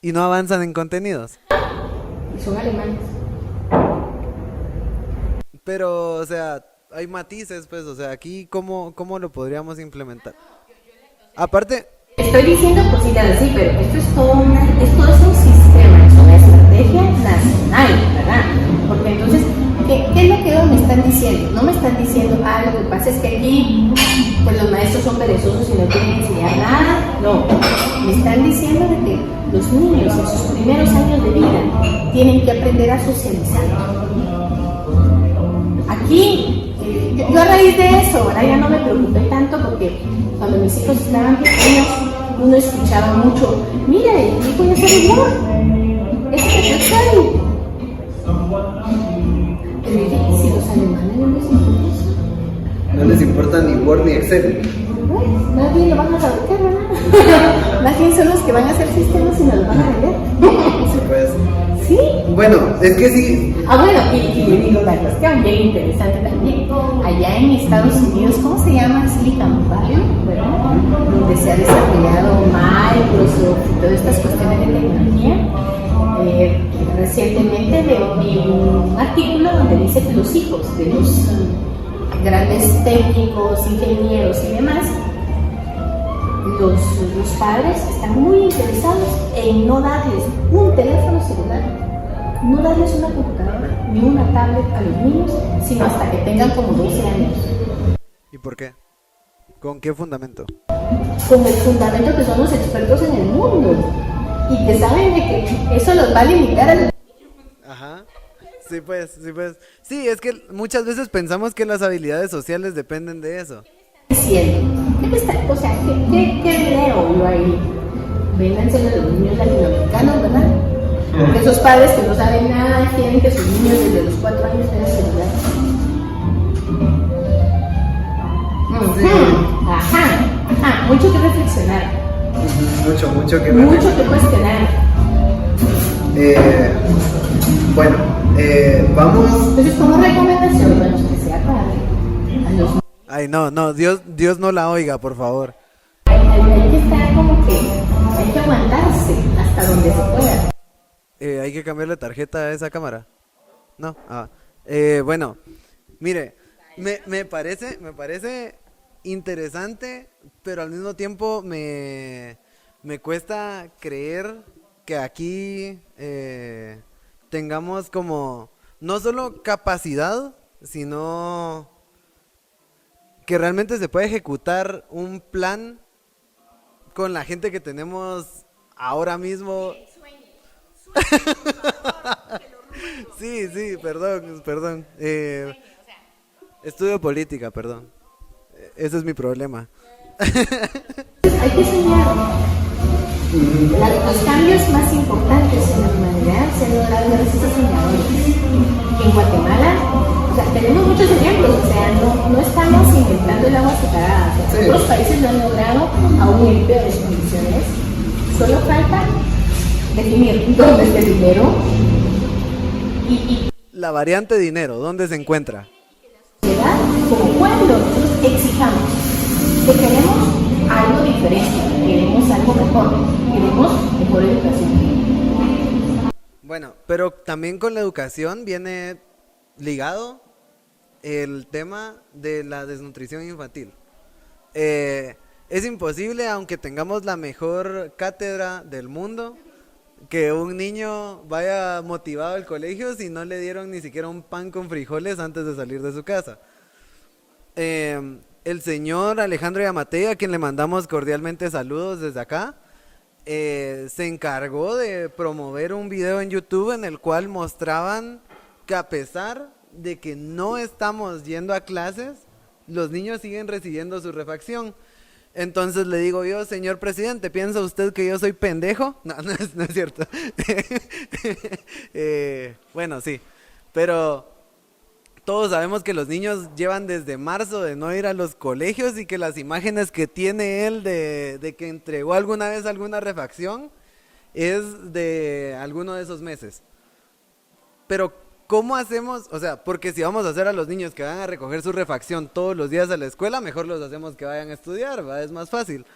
Y no avanzan en contenidos. Y son alemanes. Pero, o sea, hay matices, pues, o sea, aquí, ¿cómo lo podríamos implementar? Aparte, Estoy diciendo cositas así, pero esto es todo un sistema, es una estrategia nacional, ¿verdad? Porque entonces, ¿qué es lo que ellos me están diciendo? No me están diciendo, lo que pasa es que aquí pues los maestros son perezosos y no quieren enseñar nada. No, me están diciendo de que los niños en sus primeros años de vida tienen que aprender a socializar. Aquí, yo a raíz de eso, ahora ya no me preocupé tanto porque cuando mis hijos estaban pequeños, uno escuchaba mucho, mira, el hijo ya sabe hablar, es que ya sabe. Pero yo dije, si los alemanes no les importa eso, no les importa ni Word ni Excel. pues, más bien lo van a fabricar, ¿verdad? Más bien son los que van a hacer sistemas y nos los van a vender. Sí, pues. Sí. Bueno, es que sí. Bueno, y le digo una cuestión bien interesante también. Allá en Estados Unidos, ¿cómo se llama? Silicon Valley, ¿verdad? Donde se ha desarrollado Microsoft y todas estas cuestiones de tecnología. Recientemente vi un artículo donde dice que los hijos de los grandes técnicos, ingenieros y demás, los padres están muy interesados en no darles un teléfono celular, no darles una computadora ni una tablet a los niños, sino hasta que tengan como 12 años. ¿Y por qué? ¿Con qué fundamento? Con el fundamento que son los expertos en el mundo y que saben de que eso los va a limitar a los... Ajá. Sí, pues, sí, pues. Sí, es que muchas veces pensamos que las habilidades sociales dependen de eso. Diciendo, ¿qué me está, o sea, qué leo yo ahí? Vénganselo a los niños latinoamericanos, ¿verdad? Porque esos padres que no saben nada quieren que sus niños desde los 4 años tengan celular. Ajá, mucho que reflexionar, Mucho que mucho que cuestionar. Bueno, vamos. Entonces, como recomendación, bueno, que sea padre, a los Ay, no, Dios no la oiga, por favor. hay que estar como que, hay que aguantarse hasta donde se pueda. Hay que cambiarle tarjeta a esa cámara. No, bueno, mire, me parece interesante, pero al mismo tiempo me cuesta creer que aquí tengamos como no solo capacidad, sino que realmente se puede ejecutar un plan con la gente que tenemos ahora mismo. Sí, perdón. Estudio política, perdón. Ese es mi problema. Hay que soñar. Los cambios más importantes en la humanidad se han logrado gracias a soñadores. En Guatemala, o sea, tenemos muchos ejemplos, o sea, no estamos inventando el agua azucarada. O sea, otros países lo han logrado aún en peores condiciones. Solo falta definir dónde está el dinero y La variante dinero, ¿dónde se encuentra? sociedad, como pueblo, nosotros exijamos que queremos algo diferente, queremos algo mejor, queremos mejor educación. Bueno, pero también con la educación viene ligado el tema de la desnutrición infantil. Es imposible, aunque tengamos la mejor cátedra del mundo, que un niño vaya motivado al colegio si no le dieron ni siquiera un pan con frijoles antes de salir de su casa. El señor Alejandro Yamatei, a quien le mandamos cordialmente saludos desde acá, se encargó de promover un video en YouTube en el cual mostraban que a pesar de que no estamos yendo a clases, los niños siguen recibiendo su refacción. Entonces le digo yo, señor presidente, ¿piensa usted que yo soy pendejo? No es cierto. Bueno, sí, pero todos sabemos que los niños llevan desde marzo de no ir a los colegios y que las imágenes que tiene él de que entregó alguna vez alguna refacción es de alguno de esos meses. Pero ¿cómo hacemos? O sea, porque si vamos a hacer a los niños que van a recoger su refacción todos los días a la escuela, mejor los hacemos que vayan a estudiar, ¿va? Es más fácil.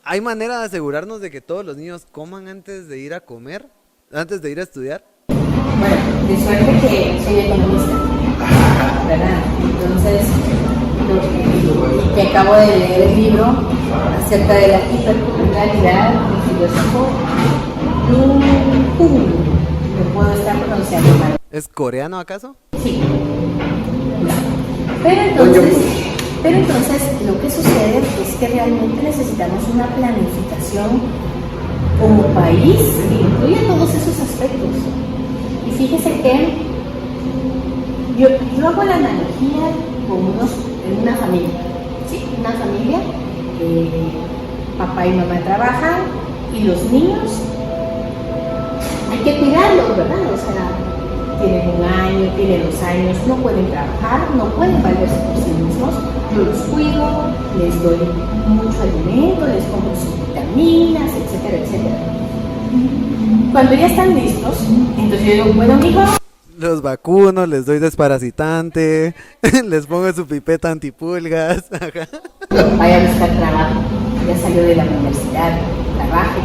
¿Hay manera de asegurarnos de que todos los niños coman antes de ir a comer? ¿Antes de ir a estudiar? Bueno, de suerte que soy economista, ¿verdad? Entonces, que acabo de leer el libro acerca de la hiperculturalidad del filósofo Jung, que puedo estar pronunciando mal. ¿Es coreano acaso? Sí. Pero entonces lo que sucede es que realmente necesitamos una planificación como país que incluya todos esos aspectos. Y fíjese que yo hago la analogía en una familia, ¿sí? Una familia, papá y mamá trabajan y los niños hay que cuidarlos, ¿verdad? O sea, tienen 1 año, tienen 2 años, no pueden trabajar, no pueden valerse por sí mismos. Yo los cuido, les doy mucho alimento, les compro sus vitaminas, etcétera, etcétera. Cuando ya están listos, entonces yo digo, bueno, mijo, Los vacuno, les doy desparasitante, les pongo su pipeta antipulgas. Ajá. vaya a buscar trabajo, ya salió de la universidad, trabaje,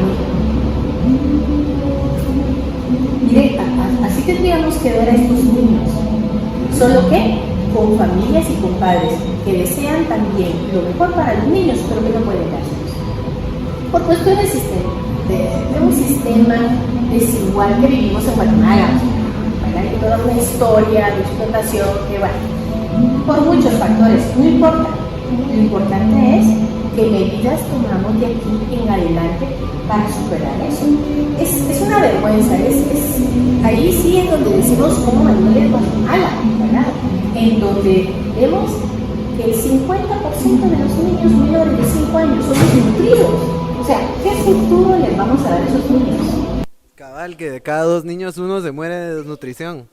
mire, así tendríamos que ver a estos niños, solo que con familias y con padres que desean también lo mejor para los niños, pero que no pueden dárselos. Por cuestiones de un sistema desigual que vivimos en Guatemala, ¿verdad? Y toda una historia de explotación que va por muchos factores, no importa. Lo importante es qué medidas tomamos de aquí en adelante para superar eso. Es una vergüenza, ahí sí es donde decimos cómo me duele Guatemala, ¿verdad? En donde vemos que el 50% de los niños menores de 5 años son desnutridos. O sea, ¿qué futuro les vamos a dar a esos niños? Cabal, que de cada 2 niños uno se muere de desnutrición.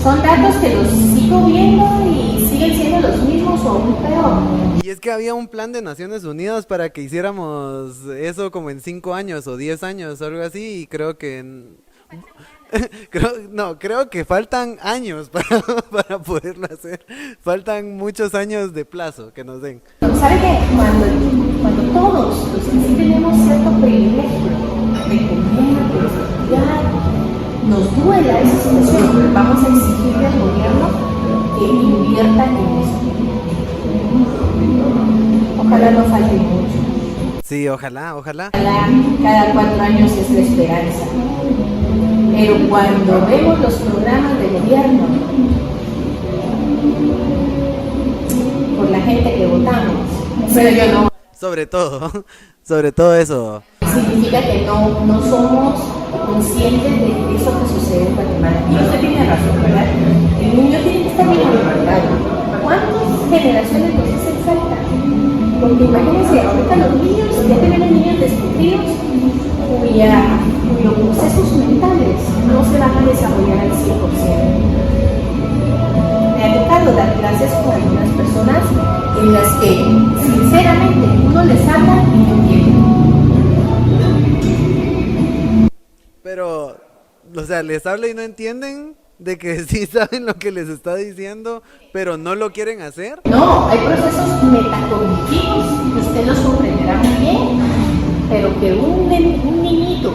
Son datos que los sigo viendo y siguen siendo los mismos o aún peor. Y es que había un plan de Naciones Unidas para que hiciéramos eso como en 5 años o 10 años o algo así, y creo que... creo que faltan años para poderlo hacer. Faltan muchos años de plazo que nos den. ¿Sabe que cuando todos los que sí tenemos cierto privilegio de comer, de estudiar, nos duela esa situación, vamos a exigirle al gobierno que invierta en eso? Ojalá no falte mucho. Sí, ojalá. Cada 4 años es la esperanza. Pero cuando vemos los programas de gobierno, por la gente que votamos, pero yo no. Sobre todo eso. Significa que no somos conscientes de eso que sucede en Guatemala. Y usted tiene razón, ¿verdad? El niño tiene que estar bien alimentado. ¿Cuántas generaciones nos hacen falta? Porque imagínense, ahorita los niños, ya tenemos niños desnutridos cuyos procesos mentales no se van a desarrollar al 100%. Me ha tocado dar clases con algunas personas en las que, sinceramente, uno les habla y no entiende. Pero, o sea, les habla y no entienden de que sí saben lo que les está diciendo, pero no lo quieren hacer. No, hay procesos metacognitivos que usted los comprenderá muy bien, pero que un niñito,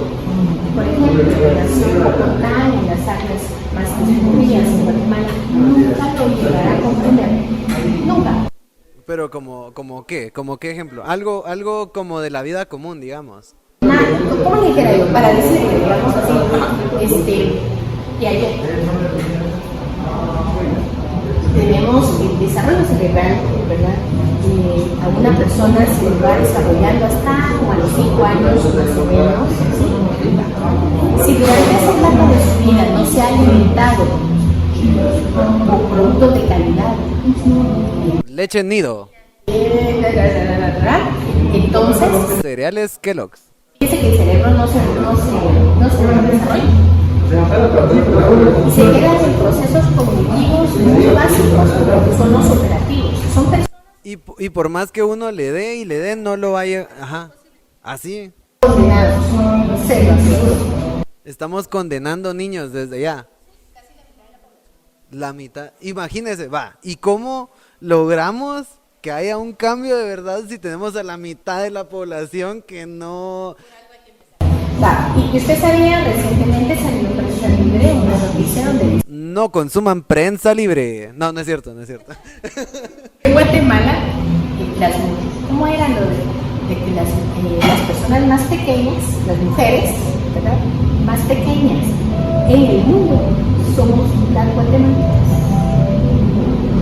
por ejemplo, que nació en Bogotá, en las áreas más disminuidas en Guatemala, nunca lo llegará a comprender. Nunca. Pero como qué ejemplo, algo como de la vida común, digamos. ¿Cómo le dijera yo? Para decirle, digamos así, que ayer tenemos el desarrollo cerebral, ¿verdad? A una persona se va desarrollando hasta como a los 5 años más o menos, ¿sí? Si durante esa etapa de su vida no se ha alimentado con productos de calidad, Leche nido. entonces Cereales Kellogg's. dice que el cerebro no se desarrolla. Y se quedan en procesos cognitivos muy básicos, porque son los operativos. Son personas Y por más que uno le dé, no lo vaya... Ajá, así. condenados, se lo aseguro. Estamos condenando niños desde ya. La mitad. Imagínese, va. ¿Y cómo logramos que haya un cambio de verdad si tenemos a la mitad de la población que no... Y que usted sabía, recientemente salió Prensa Libre, una noticia donde dice No consuman prensa libre. No, no es cierto, no es cierto. en Guatemala, ¿cómo era lo de que las personas más pequeñas, las mujeres, ¿verdad?, más pequeñas en el mundo somos las guatemaltecas?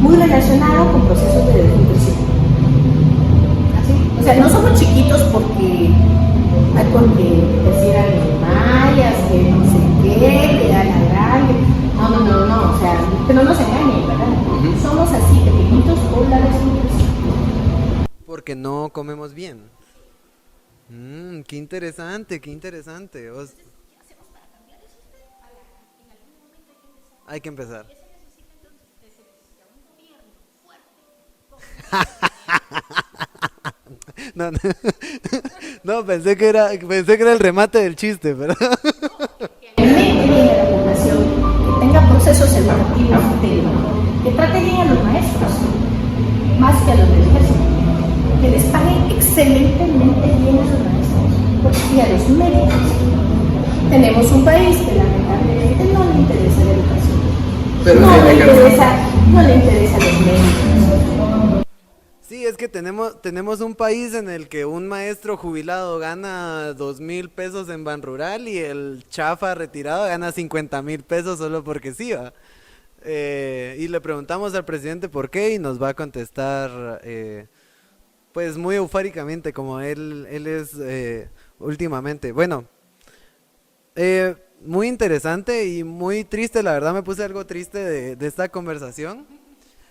Muy relacionado con procesos de desnutrición. ¿Así? O sea, no somos chiquitos porque decían mayas, que no sé qué, que era la grande. No, o sea, que no nos engañen, ¿verdad? Somos así, pequeñitos por la desnutrición. Porque no comemos bien. Qué interesante, qué interesante. Hay que empezar. No, no, no, pensé que era el remate del chiste, pero Que la población que tenga procesos educativos que trate bien a los maestros, más que a los del ejército, que les paguen excelentemente bien a los maestros y a los médicos. Tenemos un país que lamentablemente no le interesa la educación, Pero no sí, le interesa los médicos. sí, es que tenemos un país en el que un maestro jubilado gana 2,000 pesos en Ban Rural y el chafa retirado gana 50,000 pesos solo porque sí, va. Y le preguntamos al presidente por qué y nos va a contestar pues muy eufóricamente como él es últimamente. Bueno, muy interesante y muy triste, la verdad me puse algo triste de esta conversación.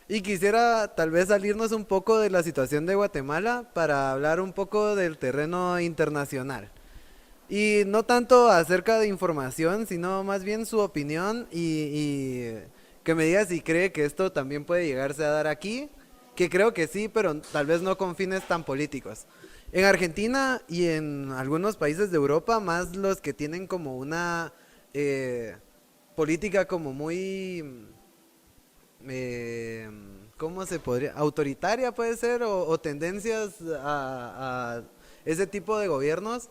Y quisiera tal vez salirnos un poco de la situación de Guatemala para hablar un poco del terreno internacional. Y no tanto acerca de información, sino más bien su opinión y que me diga si cree que esto también puede llegarse a dar aquí, que creo que sí, pero tal vez no con fines tan políticos. En Argentina y en algunos países de Europa, más los que tienen como una política como muy... ¿cómo se podría? Autoritaria puede ser, o tendencias a ese tipo de gobiernos,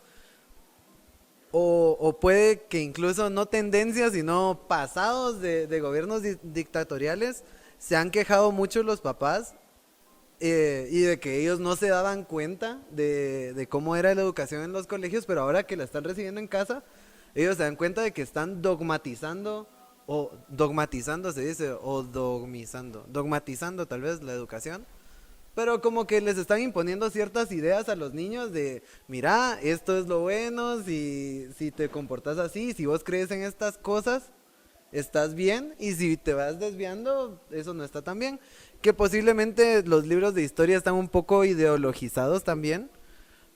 o puede que incluso no tendencias, sino pasados de gobiernos dictatoriales, se han quejado mucho los papás y de que ellos no se daban cuenta de cómo era la educación en los colegios, pero ahora que la están recibiendo en casa, ellos se dan cuenta de que están dogmatizando se dice, o dogmatizando tal vez la educación, pero como que les están imponiendo ciertas ideas a los niños de, mira, esto es lo bueno, si te comportas así, si vos crees en estas cosas, estás bien, y si te vas desviando, eso no está tan bien, que posiblemente los libros de historia están un poco ideologizados también,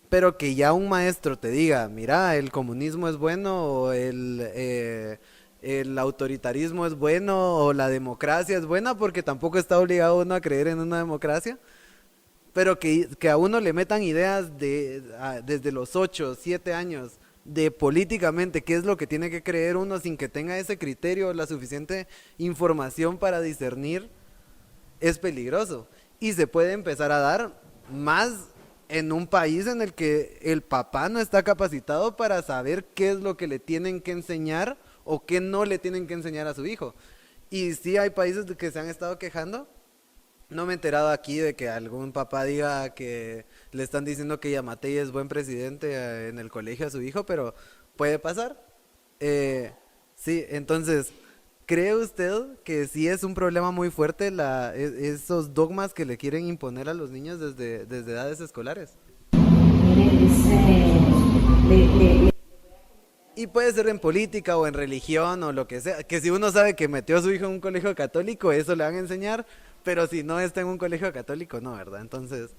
pero que ya un maestro te diga, mira, el comunismo es bueno, o el autoritarismo es bueno o la democracia es buena, porque tampoco está obligado uno a creer en una democracia, pero que a uno le metan ideas desde los 8, 7 años de políticamente qué es lo que tiene que creer uno sin que tenga ese criterio, la suficiente información para discernir, es peligroso. Y se puede empezar a dar más en un país en el que el papá no está capacitado para saber qué es lo que le tienen que enseñar o qué no le tienen que enseñar a su hijo. Y sí hay países que se han estado quejando. No me he enterado aquí de que algún papá diga que le están diciendo que Yamatei es buen presidente en el colegio a su hijo, pero puede pasar. Sí, entonces, ¿cree usted que sí es un problema muy fuerte esos dogmas que le quieren imponer a los niños desde edades escolares? Y puede ser en política o en religión o lo que sea, que si uno sabe que metió a su hijo en un colegio católico, eso le van a enseñar, pero si no está en un colegio católico, no, ¿verdad? Entonces,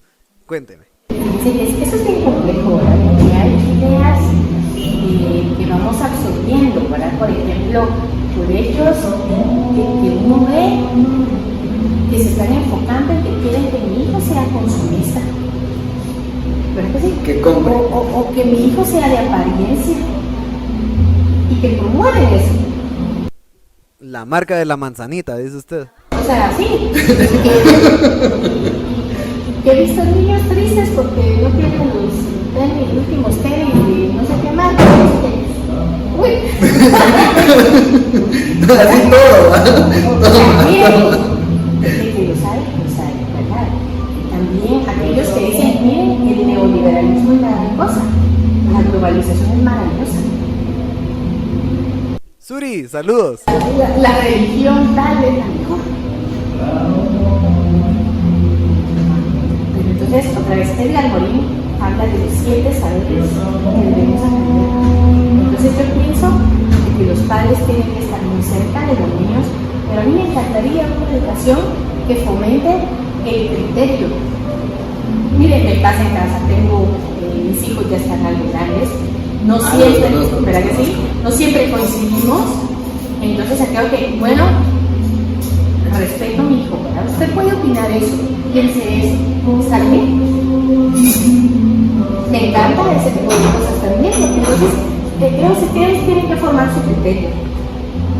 cuénteme. Sí, eso es bien complejo, ¿verdad? Porque hay ideas que vamos absorbiendo, ¿verdad? Por ejemplo, colegios que uno ve que se están enfocando en que quieren que mi hijo sea consumista, ¿verdad que sí? Que compre. O que mi hijo sea de apariencia. Y que promueven eso. La marca de la manzanita, dice usted. O sea, sí. Que he visto niños tristes porque no tienen los últimos tenis y no sé qué más. Uy. Así todo. O sea, miren, el que lo sabe, ¿verdad? También aquellos que dicen, miren, el neoliberalismo es la gran cosa, la globalización es maravillosa. Suri, saludos. La religión tal es la mejor. Pero entonces, otra vez, Edgar Morin habla de los 7 saberes que debemos aprender. Entonces yo pienso que los padres tienen que estar muy cerca de los niños, pero a mí me encantaría una educación que fomente el criterio. Miren, me pasa en casa, mis hijos ya están algo grandes, no siempre, ¿verdad que sí? No siempre coincidimos, entonces creo que, bueno, respeto a mi hijo, ¿verdad? Usted puede opinar eso, piense eso, ¿está bien? Me encanta ese tipo de cosas también, porque entonces creo que tienen que formar su criterio,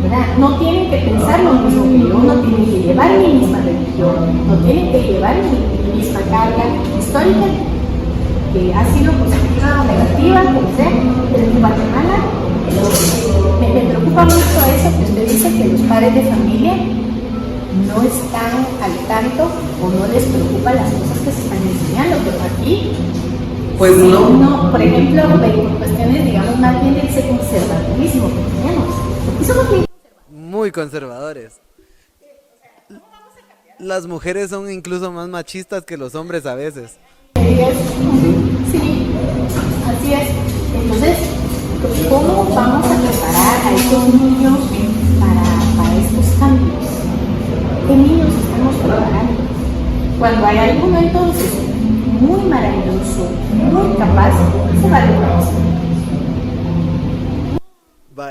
¿verdad? No tienen que pensar lo mismo que yo, no tienen que llevar mi misma religión, no tienen que llevar mi misma carga histórica, que ha sido positiva o negativa, como sea, pero en Guatemala me preocupa mucho eso que usted dice, que los padres de familia no están al tanto o no les preocupan las cosas que se están enseñando, pero aquí Pues sí, no. por ejemplo, por cuestiones, digamos, más bien de ese conservadurismo que tenemos. Y somos Muy conservadores. Las mujeres son incluso más machistas que los hombres a veces. Sí, así es. Entonces, ¿cómo vamos a preparar a estos niños para estos cambios? ¿Qué niños estamos preparando? Cuando hay alguno entonces muy maravilloso, muy capaz, se va a lograr.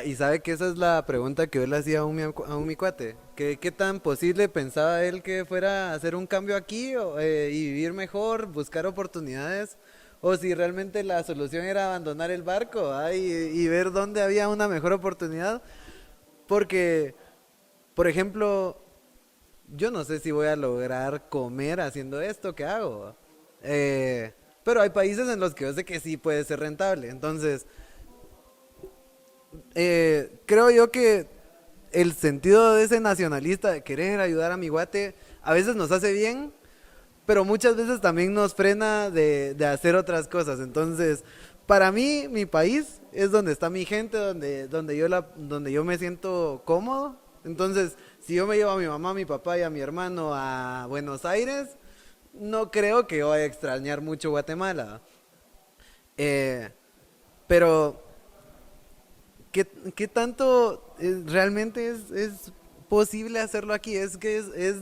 Y sabe que esa es la pregunta que yo le hacía a mi cuate. ¿Qué tan posible pensaba él que fuera a hacer un cambio aquí y vivir mejor, buscar oportunidades? O si realmente la solución era abandonar el barco y ver dónde había una mejor oportunidad. Porque, por ejemplo, yo no sé si voy a lograr comer haciendo esto que hago. Pero hay países en los que yo sé que sí puede ser rentable. Entonces, creo yo que el sentido de ese nacionalista de querer ayudar a mi guate a veces nos hace bien, pero muchas veces también nos frena de hacer otras cosas. Entonces, para mí, mi país es donde está mi gente, donde yo me siento cómodo. Entonces, si yo me llevo a mi mamá, a mi papá y a mi hermano a Buenos Aires, no creo que vaya a extrañar mucho Guatemala. Pero ¿qué tanto realmente es posible hacerlo aquí? Es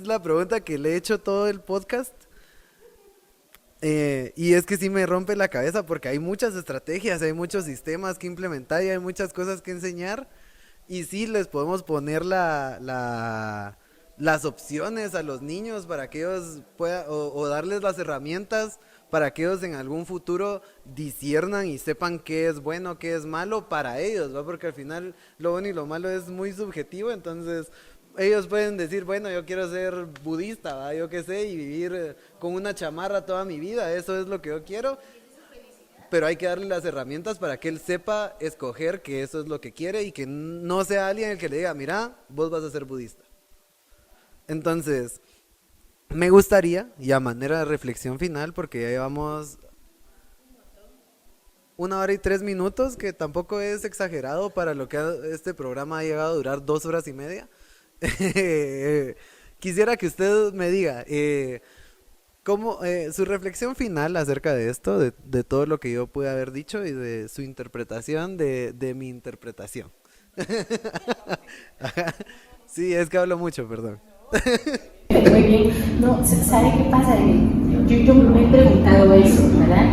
la pregunta que le he hecho todo el podcast. Y es que sí me rompe la cabeza porque hay muchas estrategias, hay muchos sistemas que implementar y hay muchas cosas que enseñar. Y sí les podemos poner las opciones a los niños para que ellos puedan, o darles las herramientas para que ellos en algún futuro disciernan y sepan qué es bueno, qué es malo para ellos, ¿va? Porque al final lo bueno y lo malo es muy subjetivo. Entonces ellos pueden decir, bueno, yo quiero ser budista, ¿va? Yo qué sé, y vivir con una chamarra toda mi vida, eso es lo que yo quiero. Pero hay que darle las herramientas para que él sepa escoger que eso es lo que quiere y que no sea alguien el que le diga, mira, vos vas a ser budista. Entonces, me gustaría, y a manera de reflexión final, porque ya llevamos 1 hora y 3 minutos, que tampoco es exagerado para lo que este programa ha llegado a durar 2 horas y media. Quisiera que usted me diga cómo, su reflexión final acerca de esto, de todo lo que yo pude haber dicho y de su interpretación de mi interpretación. Sí, es que hablo mucho, perdón. Muy bien. No, ¿sabe qué pasa? Yo me he preguntado eso, ¿verdad?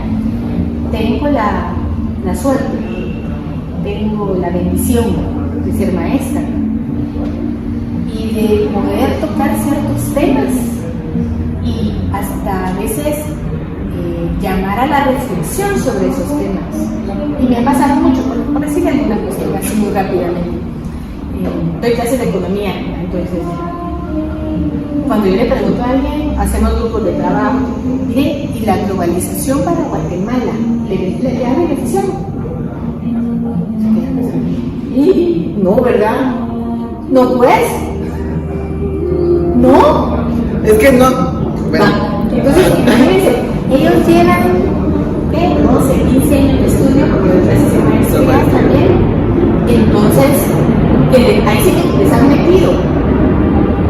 Tengo la suerte, tengo la bendición de ser maestra y de poder tocar ciertos temas y hasta a veces llamar a la reflexión sobre esos temas. Y me ha pasado mucho, por decir alguna cuestión así muy rápidamente. Doy clases de economía, entonces cuando yo le pregunto a alguien, hacemos grupos de trabajo, mire, ¿y la globalización para Guatemala le ha beneficiado? Y no, ¿verdad? No, pues. No. Es que no. Bueno. Entonces, imagínense, ellos llevan, no sé, 15 años de estudio, porque después se maestría también. Entonces, ahí sí que les han metido.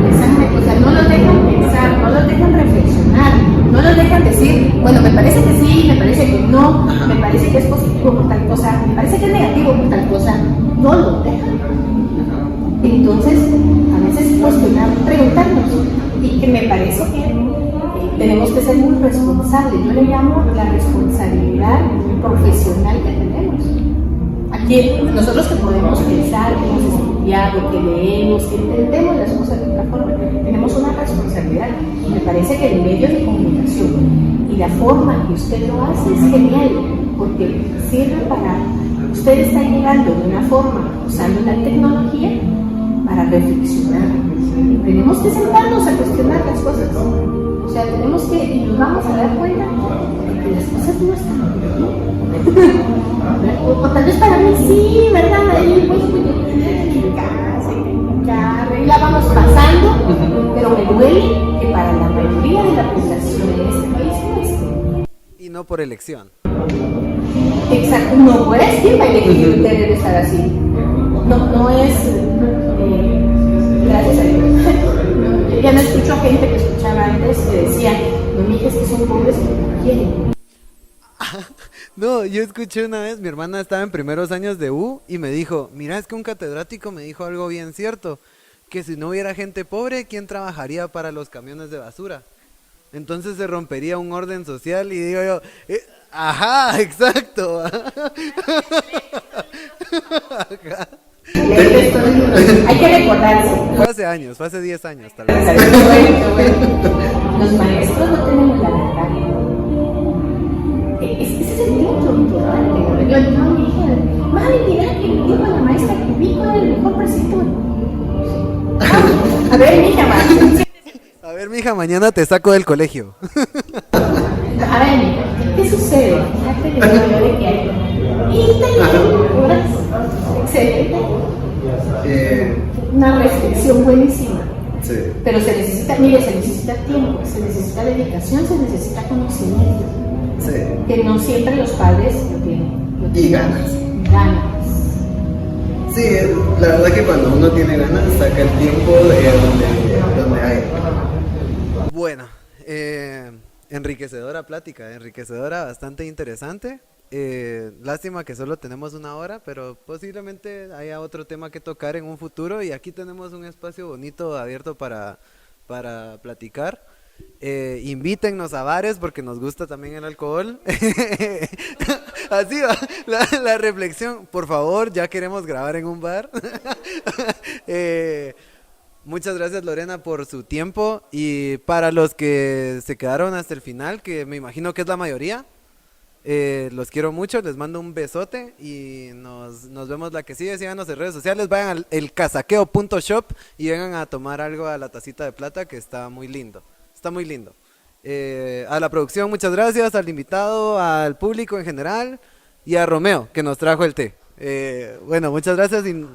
O sea, no los dejan pensar, no los dejan reflexionar, no los dejan decir, bueno, me parece que sí, me parece que no, me parece que es positivo por tal cosa, me parece que es negativo por tal cosa, no los dejan. Entonces, a veces cuestionar, preguntarnos, y que me parece que tenemos que ser muy responsables. Yo le llamo la responsabilidad profesional que tenemos. Aquí, nosotros que podemos pensar, que hemos estudiado, que leemos, que entendemos las cosas de otra forma, tenemos una responsabilidad. Me parece que el medio de comunicación y la forma que usted lo hace es genial, porque sirve para, usted está llegando de una forma, usando la tecnología, para reflexionar. Tenemos que sentarnos a cuestionar las cosas. O sea, tenemos que, y nos vamos a dar cuenta de que las cosas no están bien. O tal vez para mí sí, ¿verdad? Ahí pues en casa, en carro, y la vamos pasando, pero me duele que para la mayoría de la población en este país no esté. Y no por elección. Exacto, no puedes, ¿quién va a elegir debe de estar así? No es, gracias a Dios. Ya no escucho a gente que escuchaba antes que decía, no, mija, es que son pobres porque no quieren. No, yo escuché una vez, mi hermana estaba en primeros años de U y me dijo, mira, es que un catedrático me dijo algo bien cierto, que si no hubiera gente pobre, ¿quién trabajaría para los camiones de basura? Entonces se rompería un orden social y digo yo, ajá, exacto. Ajá. Hay que recordarse. Fue hace años, fue hace 10 años tal vez. Los maestros no tenemos la verdad. Ese es el punto importante. Yo no me dije, mami, mira que dijo la maestra que Pico era el mejor presidente. A ver, mija, A ver, mija, mañana te saco del colegio. a ver, mija, ¿qué sucede? Fíjate que no yo de que hay. Y tengo horas. Excelente. Una reflexión buenísima. Sí. Pero se necesita, mire, se necesita tiempo, se necesita dedicación, se necesita conocimiento. Sí. Que no siempre los padres lo tienen. Y ganas. Ganas. Sí, la verdad que cuando uno tiene ganas, saca el tiempo donde hay. Bueno, enriquecedora plática, enriquecedora, bastante interesante. Lástima que solo tenemos una hora, pero posiblemente haya otro tema que tocar en un futuro y aquí tenemos un espacio bonito abierto para platicar. Invítennos a bares porque nos gusta también el alcohol. Así va la reflexión. Por favor, ya queremos grabar en un bar. Muchas gracias, Lorena, por su tiempo, y para los que se quedaron hasta el final, que me imagino que es la mayoría, los quiero mucho, les mando un besote y nos vemos la que sigue. Síganos en redes sociales, vayan al elcasaqueo.shop y vengan a tomar algo a la tacita de plata, que está muy lindo. Está muy lindo. A la producción, muchas gracias, al invitado, al público en general y a Romeo, que nos trajo el té. Bueno, muchas gracias y